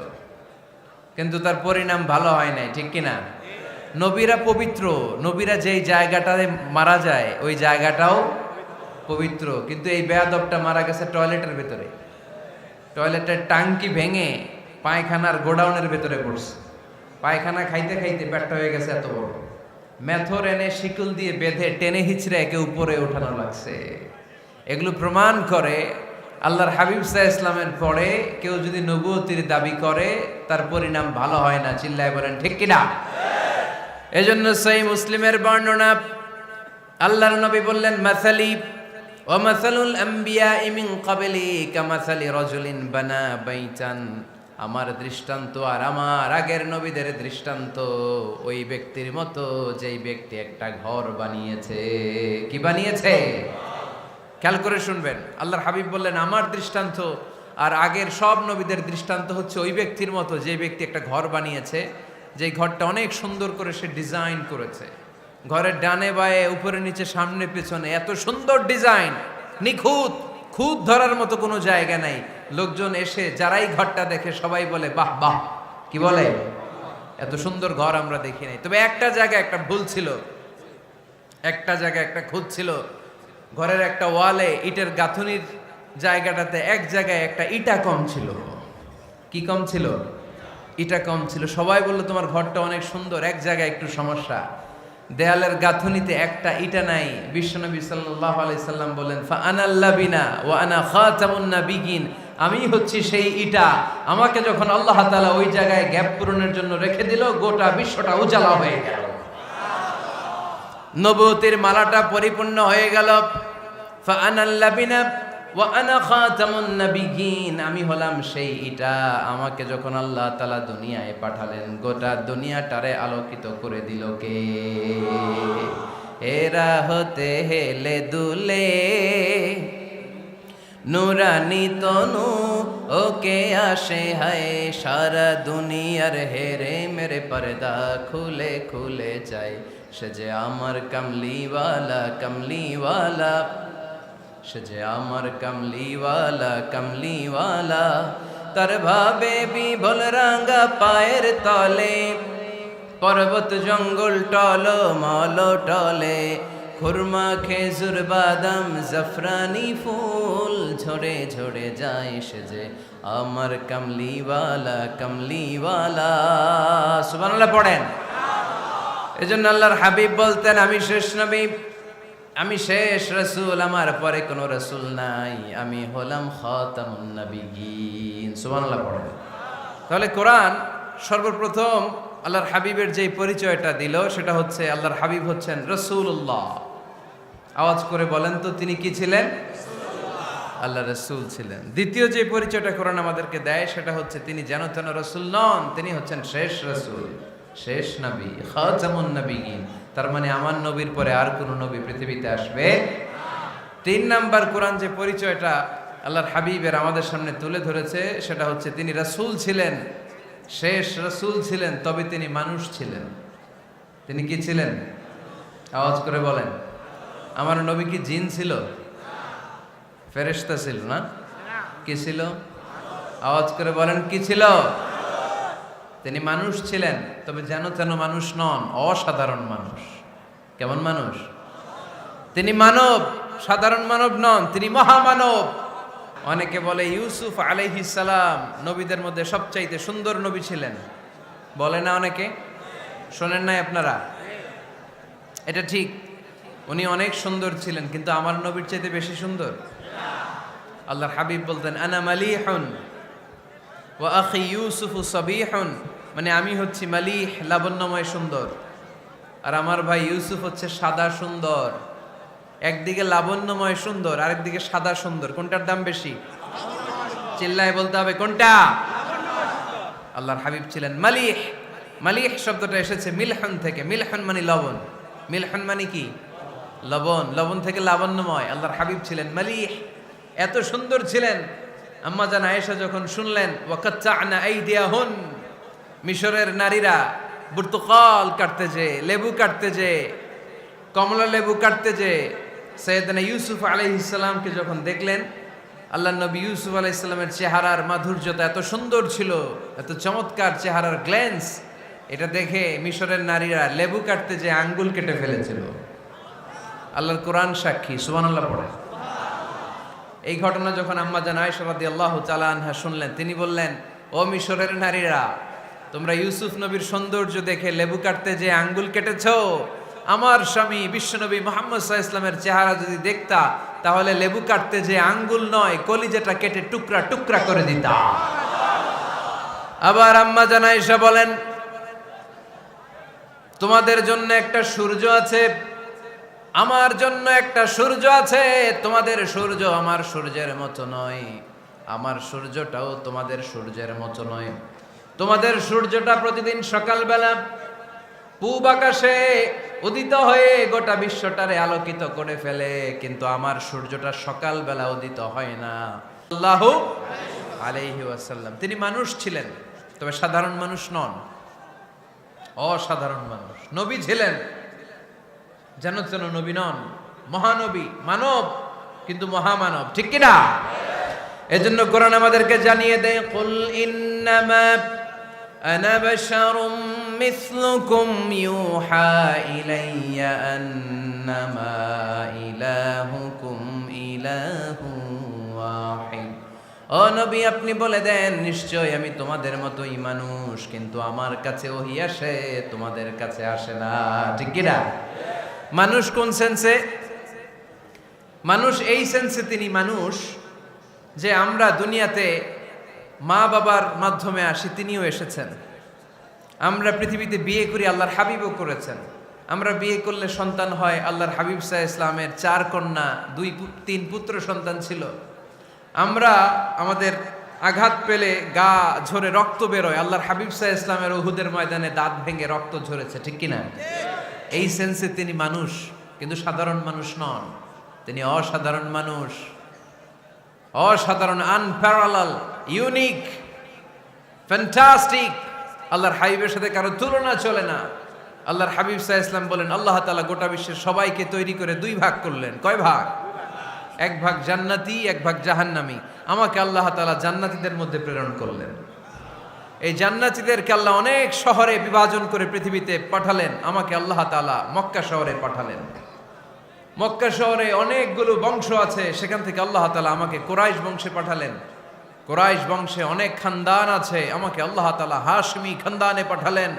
কিন্তু তার পরিণাম ভালো হয় নাই, ঠিক কিনা? নবীরা পবিত্র, নবীরা যেই জায়গাটায় মারা যায় ওই জায়গাটাও পবিত্র, কিন্তু এই বেয়াদবটা মারা গেছে টয়লেটের ভেতরে, টয়লেটের টাঙ্কি ভেঙে পায়খানার গোডাউনের ভেতরে পড়ছে। পায়খানা খাইতে খাইতে পেটটা হয়ে গেছে এত বড়, মেথর এনে শিকল দিয়ে বেঁধে টেনে হিচড়ে একে উপরে ওঠানো লাগছে। এগুলো প্রমাণ করে আল্লাহর হাবিব সাল্লাল্লাহু আলাইহি ইসলামের পরে কেউ যদি নবুয়তির দাবি করে তার পরিণাম ভালো হয় না। চিল্লায় বলেন ঠিক কিনা? এজন্য সহিহ মুসলিমের বর্ণনা, আল্লাহর নবী বললেন, মাসালি ওয়া মাসালুল আমবিয়াই মিন ক্বাবলি কামাসালি রাজুলিন বানা বাইতান, আমার দৃষ্টান্ত আর আমার আগের নবীদের দৃষ্টান্ত ওই ব্যক্তির মতো যেই ব্যক্তি একটা ঘর বানিয়েছে। কি বানিয়েছে? খেয়াল করে শুনবেন, আল্লাহর হাবিব বললেন আমার দৃষ্টান্ত আর আগের সব নবীদের দৃষ্টান্ত হচ্ছে ওই ব্যক্তির মতো যে ব্যক্তি একটা ঘর বানিয়েছে, যে ঘরটা অনেক সুন্দর করে সে ডিজাইন করেছে। ঘরের ডানে বায়ে উপরে নিচে সামনে পেছনে এত সুন্দর ডিজাইন, নিখুঁত, খুঁত ধরার মতো কোনো জায়গা নাই। লোকজন এসে যারাই ঘরটা দেখে সবাই বলে বাহ বাহ। কি বলে? এত সুন্দর ঘর আমরা দেখি নাই। তবে একটা জায়গায় একটা ভুল ছিল, একটা জায়গায় একটা খুঁত ছিল। ঘরের একটা ওয়ালে ইটের গাঁথুনির জায়গাটাতে এক জায়গায় একটা ইটা কম ছিল। কি কম ছিল? ইটা কম ছিল। সবাই বললো তোমার ঘরটা অনেক সুন্দর, এক জায়গায় একটু সমস্যা, দেয়ালের গাঁথুনিতে একটা ইটা নাই। বিশ্বনবী সাল্লাল্লাহু আলাইহি সাল্লাম বলেন, ফা আনাল লাবিনা ওয়া আনা খাতামুন নাবিয়িন, আমি হচ্ছি সেই ইটা। আমাকে যখন আল্লাহ তাআলা ওই জায়গায় গ্যাপ পূরণের জন্য রেখে দিল, গোটা বিশ্বটা উজালা হয়ে গেল, নবুয়তের মালাটা পরিপূর্ণ হয়ে গেল। ফা আনাল লাবিনা ওয়া আনা খাতামুন নাবিয়িন, আমি হলাম সেই ইটা। আমাকে যখন আল্লাহ তাআলা দুনিয়ায় পাঠালেন, গোটা দুনিয়াটারে আলোকিত করে দিল কে? এরা হতে হেলে দুলে নুরানি তনু ওকে আসে হায়, সারা দুনিয়ার হেরে মেরে পর্দা খুলে খুলে যায়। সে যে আমার কামলিওয়ালা কামলিওয়ালা, সে যে আমার কামলিওয়ালা কামলিওয়ালা, তার ভাবে বিভোল রাঙ্গা পায়ের তলে, পর্বত জঙ্গল টল মল টলে, খুরমা খেজুর বাদাম জাফরানি ফুল ঝরে ঝরে যায়। সে যে আমার কামলিওয়ালা কামলিওয়ালা। সুবহানাল্লাহ পড়েন। এজন্য আল্লাহর হাবিব বলতেন, আমি শেষ নবী, আমি শেষ রাসূল, আমার পরে কোনো রাসূল নাই, আমি হলাম খাতামুন নাবিয়িন। সুবহানাল্লাহ পড়েন। তাহলে কোরআন সর্বপ্রথম আল্লাহর হাবিবের যে পরিচয়টা দিল সেটা হচ্ছে আল্লাহর হাবিব হচ্ছেন রাসূলুল্লাহ। আওয়াজ করে বলেন তো, তিনি কি ছিলেন? আল্লাহ রাসূল ছিলেন। দ্বিতীয় যে পরিচয়টা কোরআন আমাদেরকে দেয় সেটা হচ্ছে তিনি যেন তেন রাসূল নন, তিনি হচ্ছেন শেষ রাসূল, শেষ নবী, খাতামুন নাবিয়িন। তার মানে আমার নবীর পরে আর কোনো নবী পৃথিবীতে আসবে। তিন নাম্বার কোরআন যে পরিচয়টা আল্লাহর হাবিবের আমাদের সামনে তুলে ধরেছে সেটা হচ্ছে তিনি রাসূল ছিলেন, শেষ রাসূল ছিলেন, তবে তিনি মানুষ ছিলেন। তিনি কি ছিলেন? আওয়াজ করে বলেন। আমার নবী কি জিন ছিল? ফেরেশতা ছিল না? কি ছিল? আওয়াজ করে বলেন, কি ছিল? তিনি মানুষ ছিলেন, তবে যেন তেন মানুষ নন, অসাধারণ মানুষ। কেমন মানুষ? তিনি মানব, সাধারণ মানব নন, তিনি মহামানব। অনেকে বলে ইউসুফ আলাইহিস সালাম নবীদের মধ্যে সবচাইতে সুন্দর নবী ছিলেন, বলে না অনেকে? শোনেন নাই আপনারা? এটা ঠিক, উনি অনেক সুন্দর ছিলেন, কিন্তু আমার নবীর চাইতে বেশি সুন্দর। আল্লাহর হাবিব বলতেন, আনা মালিহুন ওয়া আখি ইউসুফু সাবিহুন, মানে আমি হচ্ছি মালিহ, লাবণ্যময় সুন্দর, আর আমার ভাই ইউসুফ হচ্ছে সাদা সুন্দর। একদিকে লাবণ্যময় সুন্দর, আরেকদিকে সাদা সুন্দর, কোনটার দাম বেশি? চিল্লায় বলতে হবে কোনটা? আল্লাহর হাবিব ছিলেন মালিহ। মালিহ শব্দটা এসেছে মিলহন থেকে। মিলহন মানে লবণ, মিলহন মানে কি? লবণ। লবণ থেকে লাবণ্যময়। আল্লাহর হাবিব ছিলেন মালিহ, এত সুন্দর ছিলেন। আম্মা জান আয়েশা যখন শুনলেন ওয়াকাত্তা'না আইদিয়াহুন, মিশরের নারীরা বুর্তুকাল কাটতে যে, লেবু কাটতে যে, কমলা লেবু কাটতে যে সাইয়েদনা ইউসুফ আলাইহিস সালামকে যখন দেখলেন, আল্লাহর নবী ইউসুফ আলাইহিস সালামের চেহারার মাধুর্যতা এত সুন্দর ছিল, এত চমৎকার চেহারার গ্ল্যান্স, এটা দেখে মিশরের নারীরা লেবু কাটতে যে আঙ্গুল কেটে ফেলেছিল। আল্লাহর কোরআন সাক্ষী। সুবহানাল্লাহ পড়ে। এই ঘটনা যখন আম্মা জান আয়েশা রাদিয়াল্লাহু তাআলা আনহা শুনলেন, তিনি বললেন, ও মিশরের নারীরা, তোমরা ইউসুফ নবীর সৌন্দর্য দেখে লেবু কাটতে যে আঙ্গুল কেটেছো, আমার স্বামী বিশ্বনবী মুহাম্মদ সাল্লাল্লাহু আলাইহি ওয়াসাল্লামের চেহারা যদি দেখতা তাহলে লেবু কাটতে যে আঙ্গুল নয় কলিজাটা কেটে টুকরা টুকরা করে দিতাম। আবার আম্মা জান আয়েশা বলেন, তোমাদের জন্য একটা সূর্য আছে, আমার জন্য একটা সূর্য আছে। তোমাদের সূর্য আমার সূর্যের মতো নয়, আমার সূর্যটাও তোমাদের সূর্যের মতো নয়। তোমাদের সূর্যটা প্রতিদিন সকালবেলা পূব আকাশে উদিত হয়ে গোটা বিশ্বটারে আলোকিত করে ফেলে, কিন্তু আমার সূর্যটা সকালবেলা উদিত হয় না। আল্লাহু আলাইহি ওয়াসাল্লাম তিনি মানুষ ছিলেন, তবে সাধারণ মানুষ নন, অসাধারণ মানুষ। নবী ছিলেন, যেন তেন নবী নন, মহানবী, মানব কিন্তু মহামানব, ঠিক কিনা? এজন্য কোরআন আমাদেরকে জানিয়ে দেয়, কুল ইন্নামা আনা বাশারুম মিসলুকুম ইউহা ইলাইয়া আন্নামা ইলাহুকুম ইলাহু ওয়াহিদ। ও নবী, আপনি বলে দেন, নিশ্চয় আমি তোমাদের মতোই মানুষ, কিন্তু আমার কাছে ওহী আসে, তোমাদের কাছে আসে না, ঠিক কিনা? মানুষ কোন সেন্সে? মানুষ এই সেন্সে তিনি মানুষ যে আমরা দুনিয়াতে মা বাবার মাধ্যমে আসি, তিনিও এসেছেন। আমরা পৃথিবীতে বিয়ে করি, আল্লাহর হাবিবও করেছেন। আমরা বিয়ে করলে সন্তান হয়, আল্লাহর হাবিব সাল্লাল্লাহু আলাইহি ইসলামের 4 কন্যা 2-3 পুত্র সন্তান ছিল। আমরা আমাদের আঘাত পেলে গা ঝরে রক্ত বেরোয়, আল্লাহর হাবিব সাল্লাল্লাহু আলাইহি ইসলামের উহুদের ময়দানে দাঁত ভেঙে রক্ত ঝরেছে, ঠিক কিনা? এই সেন্সে তিনি মানুষ, কিন্তু সাধারণ মানুষ নন, তিনি অসাধারণ মানুষ, অসাধারণ, আনপ্যারালাল, ইউনিক, ফ্যান্টাস্টিক। আল্লাহর হাবিবের সাথে কারো তুলনা চলে না। আল্লাহর হাবিব সাল্লাল্লাহু আলাইহি ওয়াসাল্লাম বলেন, আল্লাহ তাআলা গোটা বিশ্বের সবাইকে তৈরি করে 2 ভাগ করলেন। কয় ভাগ? 1 ভাগ জান্নাতি, 1 ভাগ জাহান্নামী। আমাকে আল্লাহ তাআলা জান্নাতীদের মধ্যে প্রেরণ করলেন। এই জান্নাতীদেরকে আল্লাহ অনেক শহরে বিভাজন করে পৃথিবীতে পাঠালেন, আমাকে আল্লাহ তাআলা মক্কা শহরে পাঠালেন। মক্কা শহরে অনেকগুলো বংশ আছে, সেখান থেকে আল্লাহ তাআলা আমাকে কুরাইশ বংশে পাঠালেন। কুরাইশ বংশে অনেক খানদান আছে, আমাকে আল্লাহ তাআলা হাশমি খানদানে পাঠালেন।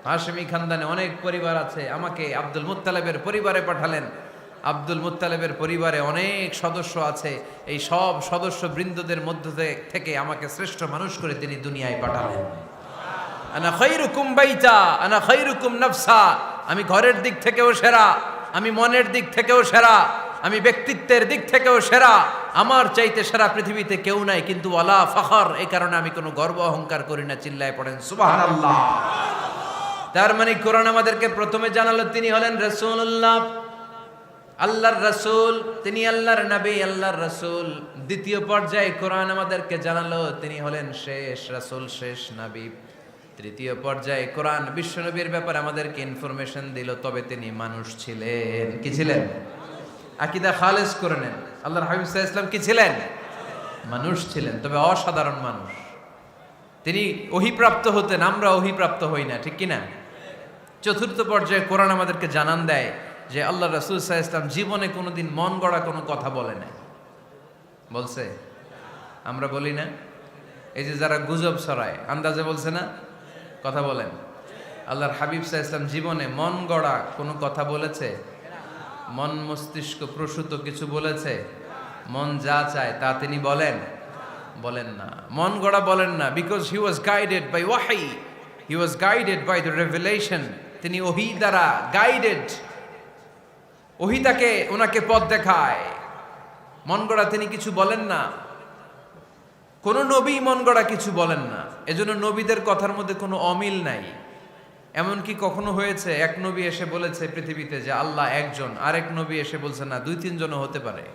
হাশমি খানদানে অনেক পরিবার আছে, আমাকে আব্দুল মুত্তালিবের পরিবারে পাঠালেন। আব্দুল মুত্তালিবের পরিবারে অনেক সদস্য আছে, এই সব সদস্য বৃন্দদের মধ্য থেকে আমাকে শ্রেষ্ঠ মানুষ করে তিনি দুনিয়ায় পাঠালেন। আনা খায়রুকুম বাইতা আনা খায়রুকুম নাফসা, আমি ঘরের দিক থেকেও সেরা, আমি মনের দিক থেকেও সেরা, আমি ব্যক্তিত্বের দিক থেকেও সেরা, আমার চাইতে সেরা পৃথিবীতে কেউ নাই। কিন্তু ওয়ালা ফখর, এই কারণে আমি কোনো গর্ব অহংকার করি না। চিল্লায় পড়েন সুবহানাল্লাহ। তার মানে কোরআন আমাদেরকে প্রথমে জানালো তিনি হলেন রাসূলুল্লাহ, আল্লাহর রাসূল, তিনি আল্লাহর নবী, আল্লাহর রাসূল। দ্বিতীয় পর্যায়ে কোরআন আমাদেরকে জানালো তিনি হলেন শেষ রাসূল, শেষ নবী। তৃতীয় পর্যায়ে কোরআন বিশ্বনবীর ব্যাপারে আমাদেরকে ইনফরমেশন দিল, তবে তিনি মানুষ ছিলেন। কি ছিলেন? আকীদা খালেস করে নেন, আল্লাহর হাবিব সাল্লাল্লাহু আলাইহি ওয়াসাল্লাম কি ছিলেন? মানুষ ছিলেন, তবে অসাধারণ মানুষ। তিনি ওহীপ্রাপ্ত হতেন, আমরা ওহীপ্রাপ্ত হই না, ঠিক কিনা? চতুর্থ পর্যায়ে কোরআন আমাদেরকে জানান দেয় যে আল্লাহ রাসূল সাল্লাল্লাহু আলাইহি ওয়াসাল্লাম জীবনে কোনোদিন মন গড়া কোনো কথা বলে নাই। বলছে? আমরা বলি না? এই যে যারা গুজব ছড়ায়, আন্দাজে বলছে না, কথা বলেন। আল্লাহর হাবিব সাল্লাল্লাহু আলাইহি ওয়াসাল্লাম জীবনে মন গড়া কোনো কথা বলেছে? মন মস্তিষ্ক প্রসূত কিছু বলেছে? মন যা চায় তা তিনি বলেন? বলেন না, মন গড়া বলেন না। Because he was guided by wahi, he was guided by the revelation. তিনি ওহী দ্বারা গাইডেড, ওহী তাকে ওনাকে পথ দেখায়। মন গড়া তিনি কিছু বলেন না, কোন নবী মন গড়া কিছু বলেন না। এজন্য নবীদের কথার মধ্যে কোনো অমিল নাই। এমনকি কখনো হয়েছে এক নবী এসে বলেছে পৃথিবীতে যে আল্লাহ একজন, আরেক নবী এসে বলছে না 2-3 জনও হতে পারে?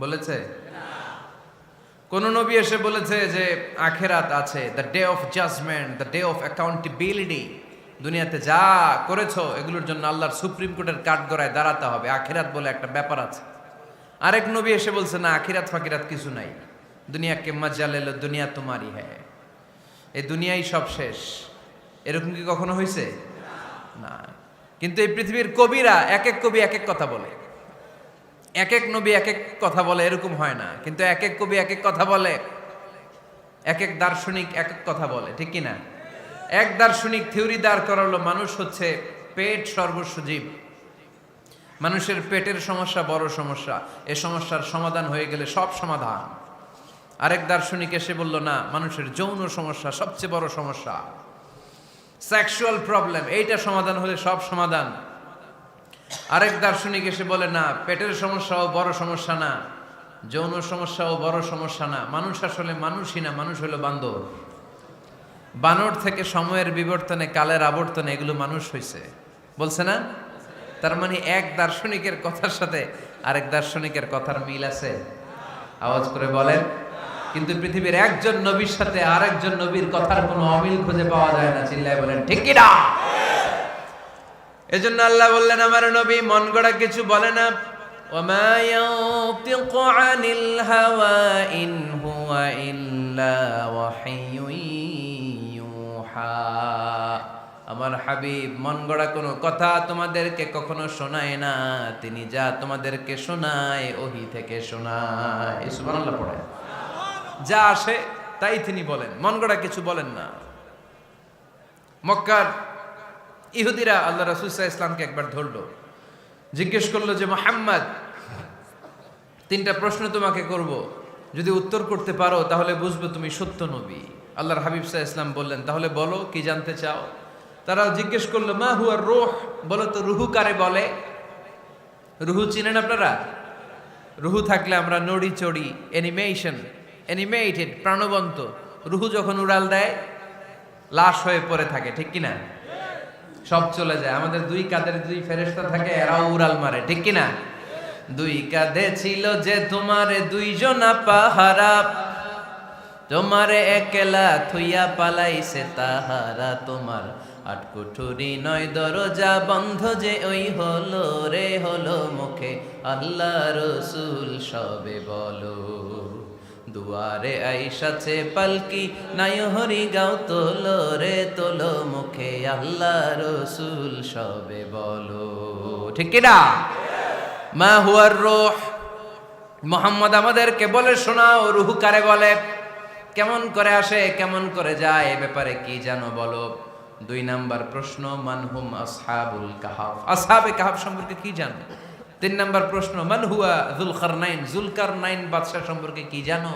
বলেছে? কোন নবী এসে বলেছে যে আখিরাত আছে, the day of judgement, the day of accountability, দুনিয়াতে যা করেছো এগুলোর জন্য আল্লাহর সুপ্রিম কোর্টের কাঠগড়ায় দাঁড়াতে হবে, আখিরাত বলে একটা ব্যাপার আছে? আরেক নবী এসে বলছে না, আখিরাত ফাকিরাত কিছু নাই, দুনিয়াকে মজা লেলো, দুনিয়া তোমারই হ্যায়, এই দুনিয়াই সব শেষ। এরকম কি কখনো হয়েছে? না। কিন্তু এই পৃথিবীর কবিরা এক এক কবি এক এক কথা বলে, এক এক নবী এক এক কথা বলে, এরকম হয় না। কিন্তু এক এক কবি এক এক কথা বলে, এক এক দার্শনিক এক এক কথা বলে, ঠিক কিনা? এক দার্শনিক থিওরি দাঁড় করালো মানুষ হচ্ছে পেট সর্বস্ব জীব, মানুষের পেটের সমস্যা বড় সমস্যা, এ সমস্যার সমাধান হয়ে গেলে সব সমাধান। আরেক দার্শনিক এসে বলল না, মানুষের যৌন সমস্যা সবচেয়ে বড় সমস্যা, সেক্সুয়াল প্রবলেম, এইটা সমাধান হলে সব সমাধান। আরেক দার্শনিক এসে বলে না, পেটের সমস্যাও বড় সমস্যা না, যৌন সমস্যাও বড় সমস্যা না, মানুষ আসলে মানুষই না, মানুষ হলো বান্দর। বানর থেকে সময়ের বিবর্তনে, কালের আবর্তনে এগুলো মানুষ হয়েছে, বলছে না? তার মানে এক দার্শনিকের কথার সাথে আরেক দার্শনিকের কথার মিল আছে? আওয়াজ করে বলেন। কিন্তু পৃথিবীর একজন নবীর সাথে আরেকজন নবীর কথার কোনো অমিল খুঁজে পাওয়া যায় না। চিল্লায় বলেন ঠিক কি না? এজন্য আল্লাহ বললেন, আমার নবী মন গড়া কিছু বলে না। ওমা ইয়ানতিকু আনিল হাওয়া ইন হুয়া ইল্লা ওয়াহিয়ুন ইউহা। আমার হাবিব মন গড়া কোনো কথা তোমাদেরকে কখনো শোনায় না, তিনি যা তোমাদেরকে শোনায় ওহী থেকে শোনায়। সুবহানাল্লাহ পড়ে। যা আসে তাই তিনি বলেন, মন গড়া কিছু বলেন না। মক্কার ইহুদিরা আল্লাহ রাসূল সাল্লাল্লাহু আলাইহি ওয়াসাল্লামকে একবার ধরলো, জিজ্ঞেস করলো যে মুহাম্মদ, তিনটা প্রশ্ন তোমাকে করব, যদি উত্তর করতে পারো তাহলে বুঝবো তুমি সত্য নবী। আল্লাহর হাবিব সাল্লাল্লাহু আলাইহি ওয়াসাল্লাম বললেন, তাহলে বলো কি জানতে চাও? তারা জিজ্ঞেস করলো, মা হুয়া রূহ, বলো তো রুহু কারে বলে? রুহু চিনেন আপনারা? রুহু থাকলে আমরা নড়ি চড়ি, অ্যানিমেটেড, প্রাণবন্ত। রুহু যখন উড়াল দেয় লাশ হয়ে পড়ে থাকে, ঠিক কিনা? সব চলে যায়। আমাদের দুই কাঁধের দুই ফেরেশতা থাকে, এরাও উড়াল মারে, ঠিক কিনা? দুই কাঁধে ছিল যে তোমারে দুইজনা পাহারা, তোমারে একলা থুইয়া পালাইছে তাহারা, তোমার আট কুঠুরি নয় দরজা বন্ধ যে ওই হলো রে হলো মুখে আল্লাহ রসুল সবে বলো, দুয়ারে আইসাছে পালকি নাই হরি গাও তোলো রে তোলো মুখে আল্লাহ রসুল সবে বলো, ঠিক কিনা? মা হুয়ার রূহ, মুহাম্মদ আমাদেরকে বলে শোনাও রুহু কারে বলে, কেমন করে আসে, কেমন করে যায়, এ ব্যাপারে কি জানো বলো। দুই নাম্বার প্রশ্ন, মানহুম আসহাবুল কাহাফ, আসহাবে কাহাফ সম্পর্কে কি জানো? তিন নাম্বার প্রশ্ন, মান হুয়া যুলকারনাইন, যুলকারনাইন বাদশা সম্পর্কে কি জানো?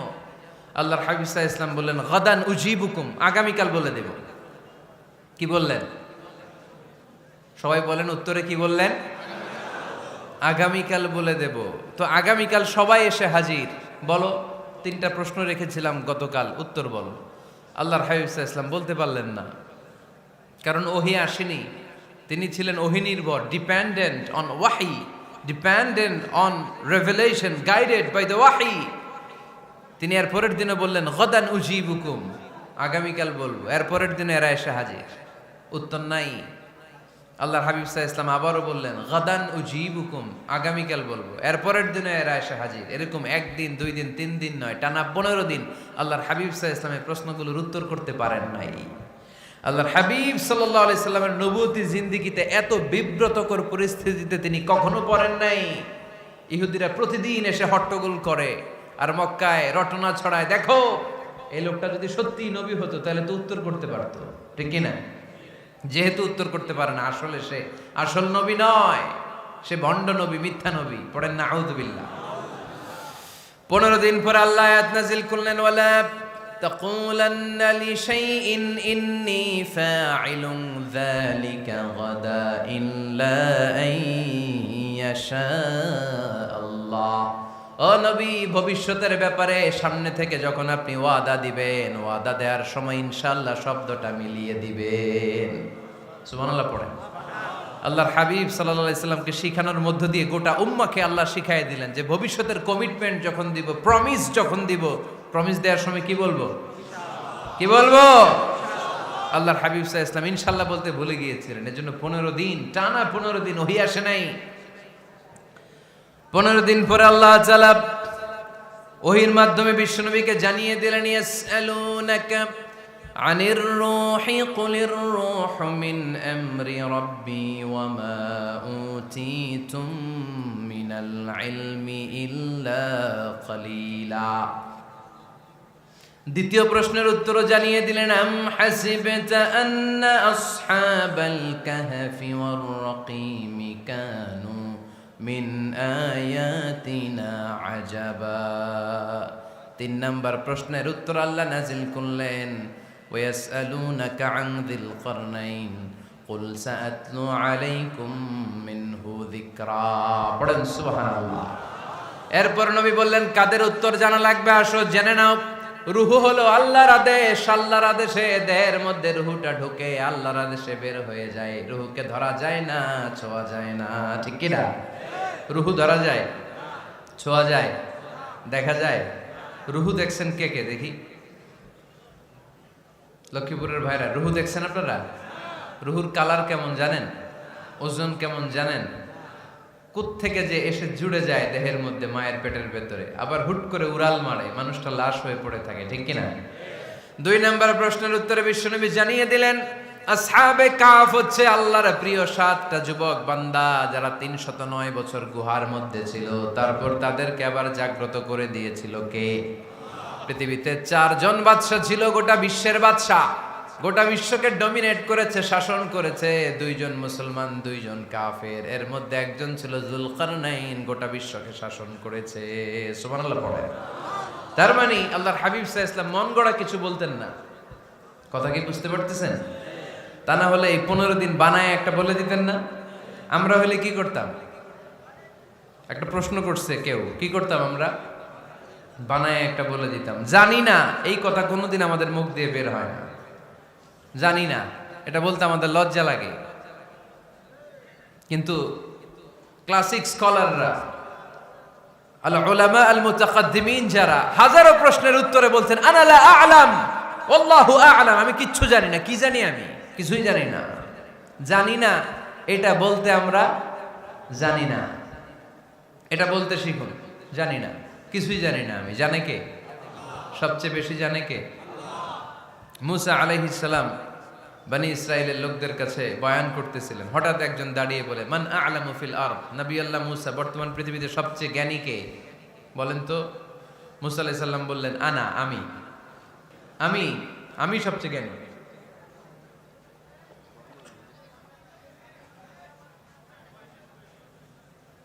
আল্লাহর হাবিব সাল্লাল্লাহু আলাইহি ওয়াসাল্লাম বললেন, গাদান উজিবুকুম, আগামীকাল বলে দেব। কি বললেন? সবাই বলেন উত্তরে কি বললেন? আগামীকাল বলে দেব। তো আগামীকাল সবাই এসে হাজির। বলো, তিনটা প্রশ্ন রেখেছিলাম গতকাল, উত্তর বলো। আল্লাহর হাবিব সাল্লাল্লাহু আলাইহি ওয়াসাল্লাম বলতে পারলেন না, কারণ ওহী আসেনি। তিনি ছিলেন ওহী নির্ভর, dependent on wahi, dependent on revelation, guided by the wahi. তিনি এর পরের দিনে বললেন, গাদান উজিবুকুম, আগামীকাল বলবো। এর পরের দিনে এরা এসে হাজির, উত্তর নাই। আল্লাহর হাবিব সাল্লাল্লাহু আলাইহি ওয়াসাল্লাম আবারও বললেন, গাদান উজিবুকুম, আগামীকাল বলবো। এর পরের দিনে এরা এসে হাজির। এরকম একদিন, দুই দিন, তিন দিন নয়, টানা 15 দিন আল্লাহর হাবিব সাল্লাল্লাহু আলাইহি ওয়াসাল্লামের প্রশ্নগুলোর উত্তর করতে পারেন নাই। আল্লাহর হাবিব সাল্লাল্লাহু আলাইহি সাল্লামের নবুয়তি জিন্দেগিতে এত বিব্রতকর পরিস্থিতিতে তিনি কখনো পড়েন নাই। ইহুদিরা প্রতিদিন এসে হট্টগোল করে আর মক্কায় রটনা ছড়ায়, দেখো এই লোকটা যদি সত্যি নবী হতো তাহলে তো উত্তর করতে পারতো, ঠিক কিনা? যেহেতু উত্তর করতে পারে না, আসলে সে আসল নবী নয়, সে ভণ্ড নবী, মিথ্যা নবী। পড়েন না আউযুবিল্লাহ। 15 দিন পর আল্লাহ আয়াত নাযিল করলেন, ওয়ালা তাকুলান্না লিশাইইন ইন্নী ফাইলুন যালিকা গাদা ইল্লা আইয়াশা আল্লাহ। ও নবী, ভবিষ্যতের ব্যাপারে সামনে থেকে যখন আপনি ওয়াদা দিবেন, ওয়াদা দেওয়ার সময় ইনশাআল্লাহ শব্দটা মিলিয়ে দিবেন। সুবহানাল্লাহ পড়েন। আল্লাহর হাবিব সাল্লাল্লাহু আলাইহি সাল্লামকে শিখানোর মধ্য দিয়ে গোটা উম্মাহকে আল্লাহ শিখাইয়ে দিলেন যে ভবিষ্যতের কমিটমেন্ট যখন দিব, প্রমিস যখন দিব, প্রমিস দেওয়ার সময় কি বলবো? কি বলবো? আল্লাহর হাবিব সাল্লাল্লাহু আলাইহি সাল্লাম ইনশাআল্লাহ বলতে ভুলে গিয়েছিলেন। এজন্য 15 দিন, টানা 15 দিন ওহী আসে নাই। 15 দিন পরে আল্লাহ তাআলা ওহীর মাধ্যমে বিশ্বনবীকে জানিয়ে দিলেন, ইয়াসআলুনাকা আনির রূহি কুলির রূহু মিন আমরি রাব্বি ওয়া মা উতীতুম মিনাল ইলমি ইল্লা কলিলা। দ্বিতীয় প্রশ্নের উত্তরও জানিয়ে দিলেন, আম হাসিবতা আন্না আসহাবাল কাহফি ওয়ার রাকিমি কানু মিন আয়াতিনা আজাবা। 3 নাম্বার প্রশ্নের উত্তর আল্লাহ নাজিল করলেন, ওয়াসআলুনাকা আন যিল কারনাইন কুল সাআতলু আলাইকুম মিনহু যিকরা। পড়েন সুবহানাল্লাহ। এরপর নবী বললেন, কাদের উত্তর জানা লাগবে, আসো জেনে নাও। রুহু হলো আল্লাহর আদেশ, আল্লাহর আদেশে দেহের মধ্যে রুহুটা ঢুকে আল্লাহর আদেশে বের হয়ে যায়। রুহুকে ধরা যায় না, ছোঁয়া যায় না, ঠিক কি না? রুহু ধরা যায়, ছোঁয়া যায়, দেখা যায়? রুহু দেখছেন কে কে দেখি? লক্ষ্মীপুরের ভাইরা, রুহু দেখছেন আপনারা? রুহুর কালার কেমন জানেন? ওজন কেমন জানেন? কোত্থেকে যে এসে জুড়ে যায় দেহের মধ্যে, মায়ের পেটের ভেতরে, আবার হুট করে উড়াল মারে, মানুষটা লাশ হয়ে পড়ে থাকে, ঠিক কিনা? 2 নম্বর প্রশ্নের উত্তরে বিশ্বনবী জানিয়ে দিলেন, আসহাবে কাফ হচ্ছে আল্লাহর প্রিয় 7টা যুবক বান্দা, যারা 309 বছর গুহার মধ্যে ছিল। তারপর তাদেরকে আবার জাগ্রত করে দিয়েছিল কে? পৃথিবীতে 4 জন বাদশা ছিল, গোটা বিশ্বের বাদশা, গোটা বিশ্বকে ডমিনেট করেছে, শাসন করেছে। 2 জন মুসলমান, 2 জন কাফের। এর মধ্যে একজন ছিল যুলকারনাইন, গোটা বিশ্বকে শাসন করেছে। সুবহানাল্লাহ পড়ে। তার মানে আল্লাহর হাবিব সাল্লাল্লাহু আলাইহি ওয়াসাল্লাম মন গড়া কিছু বলতেন না। কথা কি বুঝতে পারতেছেন? তা না হলে এই 15 দিন বানায় একটা বলে দিতেন না? আমরা হলে কি করতাম? একটা প্রশ্ন করছে কেউ, কি করতাম আমরা? বানায় একটা বলে দিতাম। জানি না, এই কথা কোনোদিন আমাদের মুখ দিয়ে বের হয় না। জানি না, এটা বলতে আমাদের লজ্জা লাগে। কিন্তু ক্লাসিক স্কলাররা, আল উলামা আল মুতাকাদ্দিমিন, যারা হাজারো প্রশ্নের উত্তরে বলছেন আনা লা আ'লাম ওয়াল্লাহু আ'লাম, আমি কিচ্ছু জানি না। কি জানি? আমি কিছুই জানি না। জানি না এটা বলতে আমরা জানি না, এটা বলতে শিখুন। জানি না, কিছুই জানি না আমি। জানে কে? সবচেয়ে বেশি জানে কে? মুসা আলাইহিস সালাম বনি ইসরাইলের লোকদের কাছে বয়ান করতেছিলেন। হঠাৎ একজন দাঁড়িয়ে বলে, মান আ'লামু ফিল আরদ। নবী আল্লাহ মুসা, বর্তমান পৃথিবীতে সবচেয়ে জ্ঞানী কে বলেন তো? মুসা আলাইহিস সালাম বললেন, আনা, আমি আমি আমি সবচেয়ে জ্ঞানী।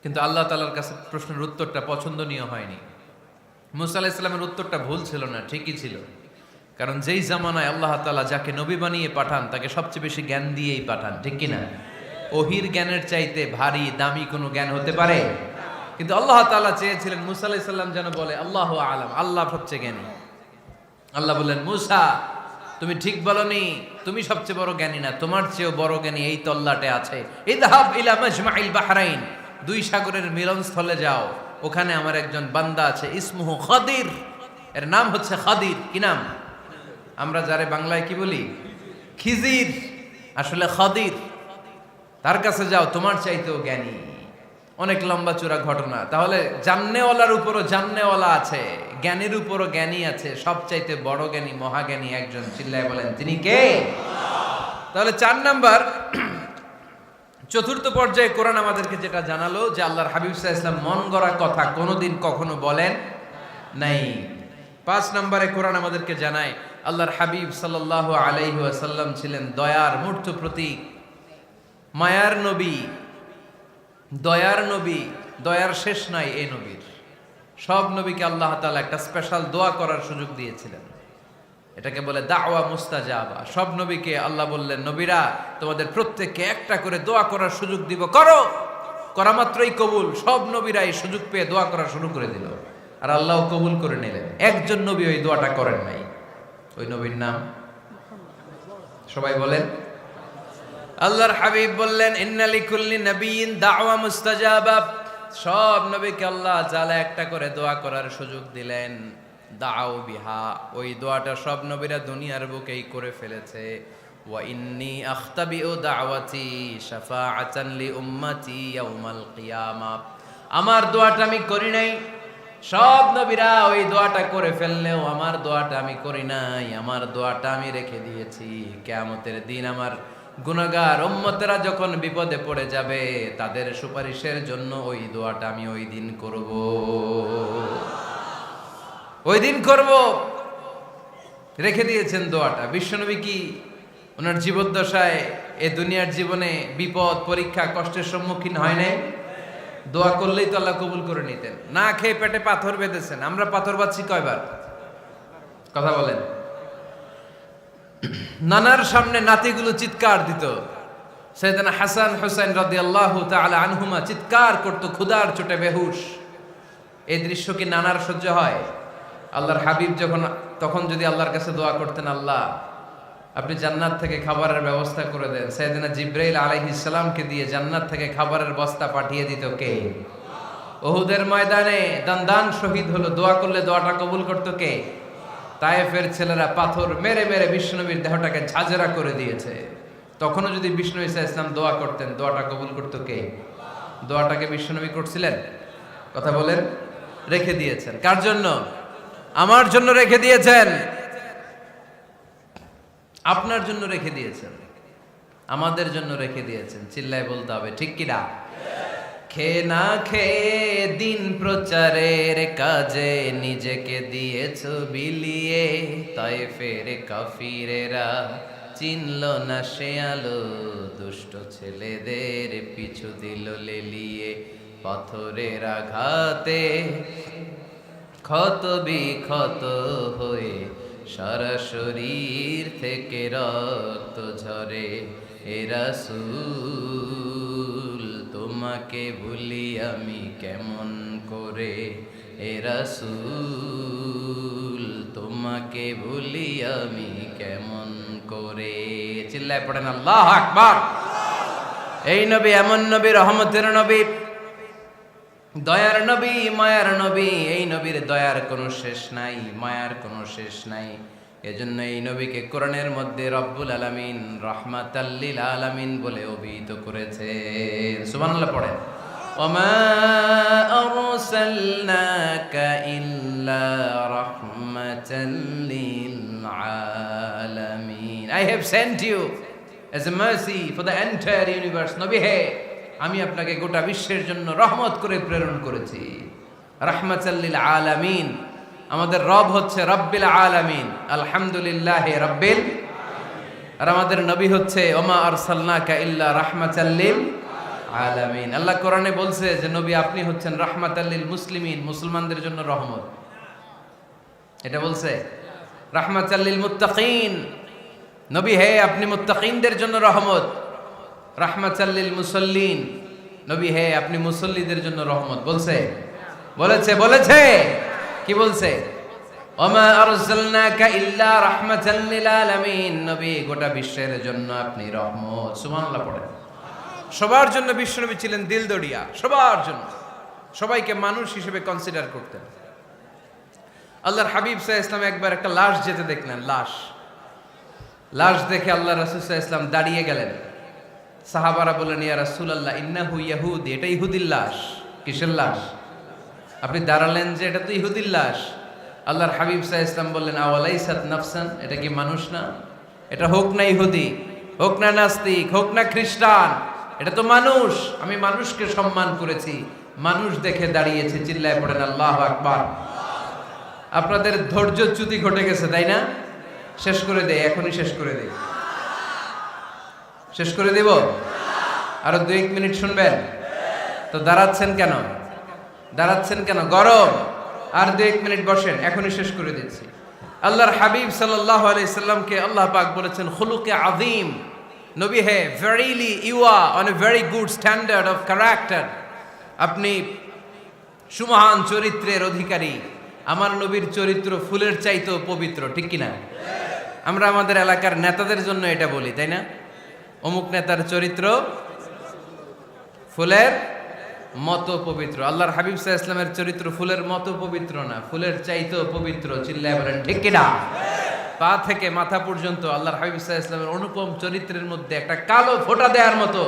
কিন্তু আল্লাহ তাআলার কাছে প্রশ্নের উত্তরটা পছন্দনীয় হয়নি। মুসা আলাইহিস সালামের উত্তরটা ভুল ছিল না, ঠিকই ছিল। কারণ যেই জামানায় আল্লাহ তাআলা যাকে নবী বানিয়ে পাঠান, তাকে সবচেয়ে বেশি জ্ঞান দিয়েই পাঠান, ঠিক কিনা? ওহির জ্ঞানের চাইতে ভারী দামি কোনো জ্ঞান হতে পারে? কিন্তু আল্লাহ তাআলা চেয়েছিলেন মুসা আলাইহিস সালাম যেন বলে আল্লাহু আ'লাম, আল্লাহ সবচেয়ে জ্ঞানী। আল্লাহ বললেন, মুসা তুমি ঠিক বলনি, তুমি সবচেয়ে বড় জ্ঞানী না, তোমার চেয়েও বড় জ্ঞানী এই তল্লাটে আছে। ইযহাব ইলা মাজমাইল বাহরাইন, 2 সাগরের মিলনস্থলে যাও, ওখানে আমার একজন বান্দা আছে, ইসমুহু খাদির, এর নাম হচ্ছে খাদির। কি নাম? আমরা যারে বাংলায় কি বলি? খিজির, আসলে খাদির। তার কাছে যাও, তোমার চাইতেও জ্ঞানী। অনেক লম্বা চূড়া ঘটনা। তাহলে জান্নেওয়ালার উপরও জান্নেওয়ালা আছে, জ্ঞানীর উপরও জ্ঞানী আছে। সবচাইতে বড় জ্ঞানী, মহাজ্ঞানী একজন, চিল্লায় বলেন তিনি কে? তাহলে 4 নাম্বার, চতুর্থ পর্যায়ে কোরআন আমাদেরকে যেটা জানালো যে আল্লাহর হাবিব সাল্লাল্লাহু আলাইহি ওয়াসাল্লাম মন গড়া কথা কোনোদিন কখনো বলেন নাই। 5 নম্বরে কোরআন আমাদেরকে জানায় আল্লাহর হাবিব সাল্লাল্লাহু আলাইহি ওয়াসাল্লাম ছিলেন দয়ার মূর্ত প্রতীক, মায়ার নবী, দয়ার নবী। দয়ার শেষ নাই এই নবীর। সব নবীকে আল্লাহ তাআলা একটা স্পেশাল দোয়া করার সুযোগ দিয়েছিলেন, এটাকে বলে দাওয়া মুস্তাজাবা। সব নবীকে আল্লাহ বললেন, নবীরা তোমাদের প্রত্যেককে একটা করে দোয়া করার সুযোগ দিব, করো। করা মাত্রই কবুল। সব নবীরা এই সুযোগ পেয়ে দোয়া করা শুরু করে দিল, আর আল্লাহ কবুল করে নিলেন। একজন নবী ওই দোয়াটা করেন নাই। ওই নবীর নাম সবাই বলেন। আল্লাহর হাবিব বললেন, ইন্না লিকুল্লি নাবিয়্যিন দাওয়া মুস্তাজাবা। সব নবীকে আল্লাহ তাআলা একটা করে দোয়া করার সুযোগ দিলেন। দাও বিহা, ওই দোয়াটা সব নবীরা দুনিয়ার বুকেই করে ফেলেছে। ওয়া ইন্নী আখতাবিউ দাওয়াতি শাফাআতান লি উম্মতি ইয়াউমাল কিয়ামা। আমার দোয়াটা আমি করি নাই, সব নবীরা ওই দোয়াটা করে ফেললেও আমার দোয়াটা আমি করি নাই। আমার দোয়াটা আমি রেখে দিয়েছি কিয়ামতের দিন আমার গুনাহগার উম্মতেরা যখন বিপদে পড়ে যাবে, তাদের সুপারিশের জন্য ওই দোয়াটা আমি ওই দিন করব, ওই দিন করব। রেখে দিয়েছেন দোয়াটা। বিশ্বনবী কি ওনার জীবদ্দশায় এ দুনিয়ার জীবনে বিপদ, পরীক্ষা, কষ্টের সম্মুখীন হয় নাই? দোয়া করলেই তো আল্লাহ কবুল করে নিতেন। না খেয়ে পেটে পাথর বেঁধেছেন, আমরা পাথর বাঁধছি কয়বার? কথা বলেন। নানার সামনে নাতিগুলো চিৎকার দিত, সাইয়েদনা হাসান হুসাইন রাদিয়াল্লাহু তাআলা আনহুমা চিৎকার করত ক্ষুধার চোটে বেহুশ। এই দৃশ্য কি নানার সহ্য হয়? আল্লাহর হাবিব তখন যদি আল্লাহর কাছে দোয়া করতেন, আল্লাহ আপনি জান্নাত থেকে খাবারের ব্যবস্থা করে দেন, সাইয়েদনা জিবরাইল আলাইহিস সালামকে দিয়ে জান্নাত থেকে খাবারের বস্তা পাঠিয়ে দিত কে? উহুদের ময়দানে দান শহীদ হলো, দোয়া করলে দোয়াটা কবুল করতো কে? তায়েফের ছেলেরা পাথর মেরে মেরে বিষ্ণুনবীর দেহটাকে ঝাঁঝরা করে দিয়েছে। তখনও যদি বিষ্ণু ঈসা ইসলাম দোয়া করতেন, দোয়াটা কবুল করতো কে? দোয়াটাকে বিষ্ণুনবী করছিলেন? কথা বলেন। রেখে দিয়েছেন কার জন্য? আমার জন্য রেখে দিয়েছেন, আপনার জন্য রেখে দিয়েছেন, আমাদের জন্য রেখে দিয়েছেন। চিল্লায় বলতে হবে ঠিক কিনা? খেয়ে না খেয়ে দিন প্রচারের কাজে নিজেকে দিয়েছ বিলিয়ে, তায়েফের কাফিরেরা চিনল না সে আলো, দুষ্ট ছেলেদের পিছু দিল লেলিয়ে। পাথরের আঘাতে ক্ষত বিক্ষত হয়ে সারা শরীর থেকে রক্ত ঝরে। এ রাসূল তোমাকে ভুলি আমি কেমন করে, এ রাসূল তোমাকে ভুলি আমি কেমন করে। চিল্লায় পড়েন আল্লাহু আকবার। এই নবী এমন নবী, রহমতের নবী, দয়ার নবী, মায়ার নবী। এই নবীর দয়ার কোনো শেষ নাই, মায়ার কোনো শেষ নাই। এজন্য এই নবীকে কোরআনের মধ্যে রব্বুল আলামিন রাহমাতাল লিল আলামিন বলে অভিহিত করেছে। সুবহানাল্লাহ পড়েন। ওমা আরসালনাকা ইল্লা রাহমাতাল লিল আলামিন। I have sent you as a mercy for the entire universe. নবী হে, আমি আপনাকে গোটা বিশ্বের জন্য রহমত করে প্রেরণ করেছি। রাহমাতাল লিল আলামিন। আমাদের রব হচ্ছে রব্বিল আলামিন, আলহামদুলিল্লাহি রাব্বিল। আর আমাদের নবী হচ্ছে ওমা আরসালনাকা ইল্লা রাহমাতাল লিল আলামিন। আল্লাহ কোরআনে বলছে যে নবী আপনি হচ্ছেন রাহমাতাল লিল মুসলিমিন, মুসলমানদের জন্য রহমত। এটা বলছে রাহমাতাল লিল মুত্তাকিন। নবী হে, আপনি মুত্তাকিনদের জন্য রহমত। রাহমাতাল লিল মুসাল্লিন। নবী হে, আপনি মুসল্লিদের জন্য রহমত। বলছে বলেছে কি বলছে? ওমা আরসালনাকা ইল্লা রাহমাতাল লিল আলামিন। নবী গোটা বিশ্বের জন্য আপনি রহমত। সুবহানাল্লাহ পড়েন। সবার জন্য বিশ্বনবী ছিলেন দিলদরিয়া, সবার জন্য, সবাইকে মানুষ হিসেবে কনসিডার করতেন। আল্লাহর হাবিব সাল্লাল্লাহু আলাইহি ওয়াসাল্লাম একবার একটা লাশ যেতে দেখলেন, লাশ দেখে আল্লাহ রাসূল সাল্লাল্লাহু আলাইহি ওয়াসাল্লাম দাঁড়িয়ে গেলেন। সাহাবারা বললেন, ইয়া রাসূলুল্লাহ ইন্নাহু ইয়াহুদি, এটা ইহুদির লাশ। কিসের লাশ? আপনি দাঁড়ালেন যে এটা তো ইহুদির লাশ। আল্লাহর হাবিব সাল্লাল্লাহু আলাইহি ওয়াসাল্লাম বললেন, আওয়ালাইসাত নাফসান, এটা কি মানুষ না? এটা হোক না ইহুদি, হোক না নাস্তিক, হোক না খ্রিস্টান, এটা তো মানুষ। আমি মানুষকে সম্মান করেছি, মানুষ দেখে দাঁড়িয়েছি। চিল্লায় পড়েন আল্লাহু আকবার। আপনাদের ধৈর্যচ্যুতি ঘটে গেছে, তাই না? শেষ করে দেই, এখনই শেষ করে দেই। শেষ করে দেব? আরো 2-1 মিনিট শুনবেন তো? দাঁড়াচ্ছেন কেন? গরম। আর 2-1 মিনিট বসেন, এখনই শেষ করে দিচ্ছি। আল্লাহর হাবিব সাল্লাল্লাহু আলাইহি সাল্লামকে আল্লাহ পাক বলেছেন খুলুকে আযীম। নবী হে, verily you are on a very good standard of character. আপনি সুমহান চরিত্রের অধিকারী। আমার নবীর চরিত্র ফুলের চাইতেও পবিত্র, ঠিক কিনা? আমরা আমাদের এলাকার নেতাদের জন্য এটা বলি, তাই না? অমুক নেতার চরিত্র ফুলের মতো পবিত্র। আল্লাহর হাবিব সাল্লাল্লাহু আলাইহি ওয়াসাল্লামের চরিত্র ফুলের মতো পবিত্র না, ফুলের চাইতেও পবিত্র। চিল্লায় বলেন ঠিক কিনা? পা থেকে মাথা পর্যন্ত আল্লাহর হাবিব সাল্লাল্লাহু আলাইহি ওয়াসাল্লামের অনুপম চরিত্রের মধ্যে একটা কালো ফোঁটা দেওয়ার মতো,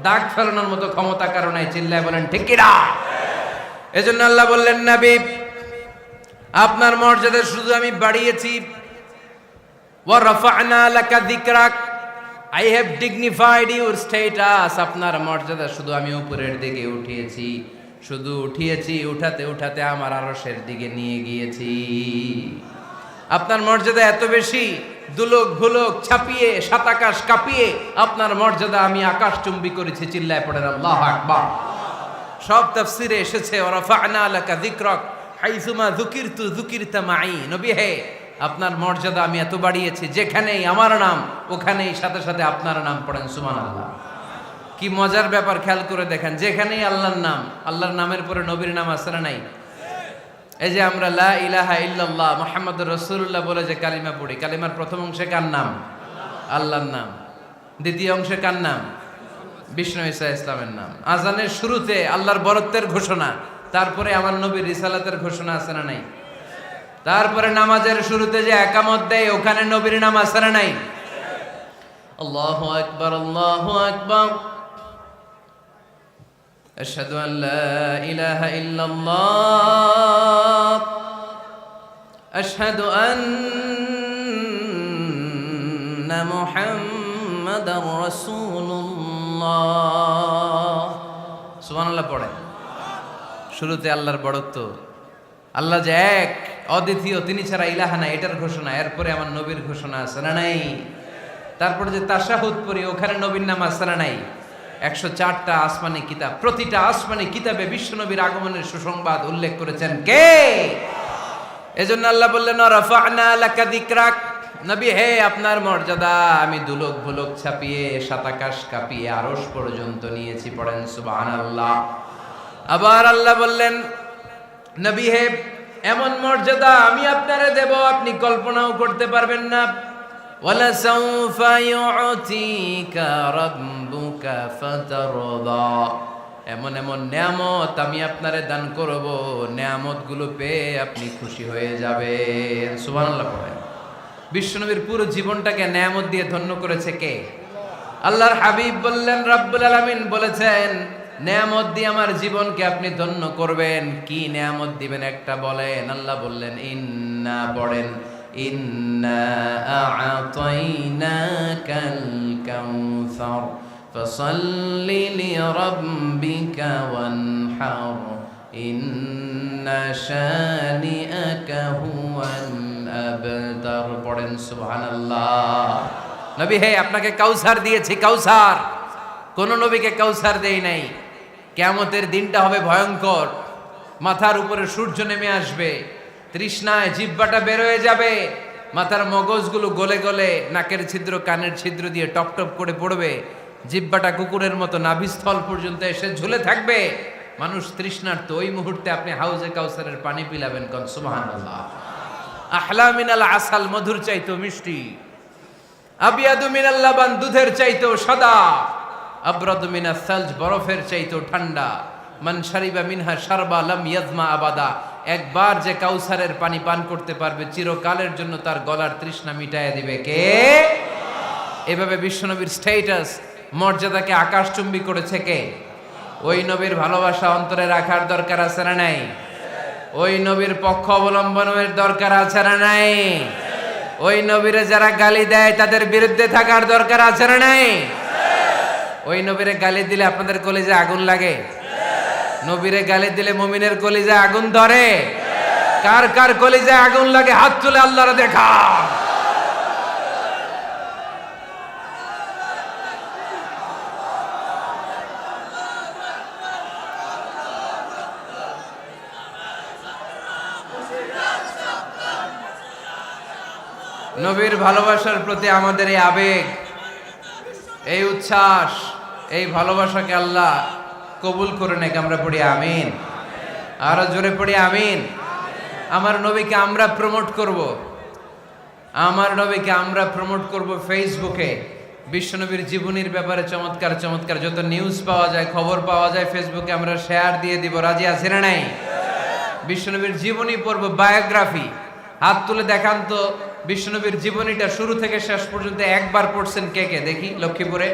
দাগ ফেলানোর মতো ক্ষমতা কারো নাই। চিল্লায় বলেন ঠিক কিনা? এজন্য আল্লাহ বললেন, নবী আপনার মর্যাদা শুধু আমি বাড়িয়েছি, ওয়া রাফা'না লাকা যিকরাক, I have dignified your status. আপনার মর্যাদা শুধু আমি উপরের দিকে উঠিয়েছি, উঠাতে আমার আরশের দিকে নিয়ে গিয়েছি। আপনার মর্যাদা এত বেশি, দুলক ভুলক ছাপিয়ে, সাত আকাশ কাঁপিয়ে আপনার মর্যাদা আমি আকাশচুম্বী করেছি। চিল্লায় পড়েন আল্লাহু আকবার। সব তাফসিরে এসেছে ওয়ারাফা'না লাকা যিকরাক হাইসুমা যুকিরতু যুকিরতা মাই। নবী হে, আপনার মর্যাদা আমি এত বাড়িয়েছি, যেখানেই আমার নাম ওখানেই সাথে সাথে আপনার নাম পড়েন সুবহানাল্লাহ। কি মজার ব্যাপার, খেয়াল করে দেখেন, যেখানেই আল্লাহর নাম, আল্লাহর নামের পরে নবীর নাম আছে না নাই? এই যে আমরা লা ইলাহা ইল্লাল্লাহ মুহাম্মাদুর রাসূলুল্লাহ বলে যে কালিমা পড়ি, কালিমার প্রথম অংশে কার নাম? আল্লাহর নাম। দ্বিতীয় অংশে কার নাম? বিষ্ণু ঈসা ইসলামের নাম। আজানের শুরুতে আল্লাহর বরত্বের ঘোষণা, তারপরে আমার নবীর রিসালাতের ঘোষণা আছে না নাই? তারপরে নামাজের শুরুতে যে একামত দেয়, ওখানে নবীর নাম আছে না নাই? আল্লাহু আকবার, আল্লাহু আকবার, আশহাদু আন লা ইলাহা ইল্লাল্লাহ, আশহাদু আন্না মুহাম্মাদার রাসূলুল্লাহ। সুবহানাল্লাহ পড়েন। শুরুতে আল্লাহর বড়ত্ব, আল্লাহ যে এক অদ্বিতীয়, তিনি ছাড়া ইলাহা নাই, এটার ঘোষণা। এরপরে আমার নবীর ঘোষণা আছে না নাই? তারপরে যে তাশাহুদ পড়ি, ওখানে নবীর নাম আছে না নাই? 104টা আসমানি কিতাব, প্রতিটা আসমানি কিতাবে বিশ্ব নবীর আগমনের সুসংবাদ উল্লেখ করেছেন কে? এজন্য আল্লাহ বললেন রাফা'না লাকা যিকরাক, নবী হে, আপনার মর্যাদা আমি দুলক ভুলক ছাপিয়ে, সাতাকাশ কাঁপিয়ে আরশ পর্যন্ত নিয়েছি। পড়েন সুবহানাল্লাহ। আবার আল্লাহ বললেন, নবী হে, এমন মর্যাদা আমি আপনারে দেব আপনি কল্পনাও করতে পারবেন না। ওয়ালা সাউফা ইউতিকা রাব্বুকা ফাতারদা, এমন এমন নিয়ামত আমি আপনারে দান করব, নিয়ামতগুলো পেয়ে আপনি খুশি হয়ে যাবেন। সুবহানাল্লাহ পড়েন। বিশ্বনবীর পুরো জীবনটাকে নিয়ামত দিয়ে ধন্য করেছে কে? আল্লাহর হাবিব বললেন, রব্বুল আলামিন বলেছেন, নিয়ামত দিয়ে আমার জীবনকে আপনি ধন্য করবেন। কি নিয়ামত দিবেন একটা বলেন? আল্লাহ বললেন, ইন্না, পড়েন, ইন্না আ'তাইনাকাল কাউসার ফাসাল্লি লিরাব্বিকা ওয়ানহার ইন্না শানিআকা হুয়াল আবতার। পড়েন সুবহানাল্লাহ। নবী হে, আপনাকে কাউসার দিয়েছি, কাউসার। কোন নবীকে কাউসার দেই নাই। কিয়ামতের দিনটা হবে ভয়ঙ্কর, মাথার উপরে সূর্য নেমে আসবে, তৃষ্ণায় জিহ্বাটা বের হয়ে যাবে, মাথার মগজগুলো গলে গলে নাকের ছিদ্র কানের ছিদ্র দিয়ে টপ টপ করে পড়বে, জিহ্বাটা কুকুরের মতো নাভিস্থল পর্যন্ত এসে ঝুলে থাকবে। মানুষ তৃষ্ণার্ত। ওই মুহূর্তে আপনি হাউজে কাউসারের পানি পিলাবেন। কোন সুবহানাল্লাহ। আহলা মিনাল আসাল, মধুর চাইতো মিষ্টি, আবিয়াদু মিনাল লাবান, দুধের চাইতো সাদা, আবরাদু মিনাস সালজ, বরফের চাইতো ঠান্ডা, মান শারিবা মিনহা শারবা লাম ইয়াজমা আবাদা, একবার যে কাউসারের পানি পান করতে পারবে চিরকালের জন্য তার গলার তৃষ্ণা মিটাইয়া দিবে কে? এভাবে বিশ্বনবীর স্ট্যাটাস, মর্যাদাকে আকাশচুম্বী করেছে কে? ওই নবীর ভালোবাসা অন্তরে রাখার দরকার আছে না নাই? ওই নবীর পক্ষ অবলম্বনের দরকার আছে না নাই? ওই নবীরে যারা গালি দেয় তাদের বিরুদ্ধে থাকার দরকার আছে না নাই? ওই নবীরে গালি দিলে আপনাদের কলিজায় আগুন লাগে? নবীরে গালি দিলে মুমিনের কলিজায় আগুন ধরে? কার কার কলিজায় আগুন লাগে হাত তুলে আল্লাহরে দেখা। নবীর ভালোবাসার প্রতি আমাদের এই আবেগ, এই উচ্ছ্বাস, এই ভালোবাসাকে আল্লাহ কবুল করে নেক। আমরা পড়ি আমিন। আরো জোরে পড়ি আমিন। আমার নবীকে আমরা প্রমোট করব, আমার নবীকে আমরা প্রমোট করব ফেসবুকে। বিশ্বনবীর জীবনীর ব্যাপারে চমৎকার চমৎকার যত নিউজ পাওয়া যায়, খবর পাওয়া যায়, ফেসবুকে আমরা শেয়ার দিয়ে দিব। রাজি আছে না নাই? বিশ্বনবীর জীবনী পড়ব, বায়োগ্রাফি। হাত তুলে দেখান তো বিশ্বনবীর জীবনীটা শুরু থেকে শেষ পর্যন্ত একবার পড়ছেন কে কে? দেখি লক্ষ্মীপুরে।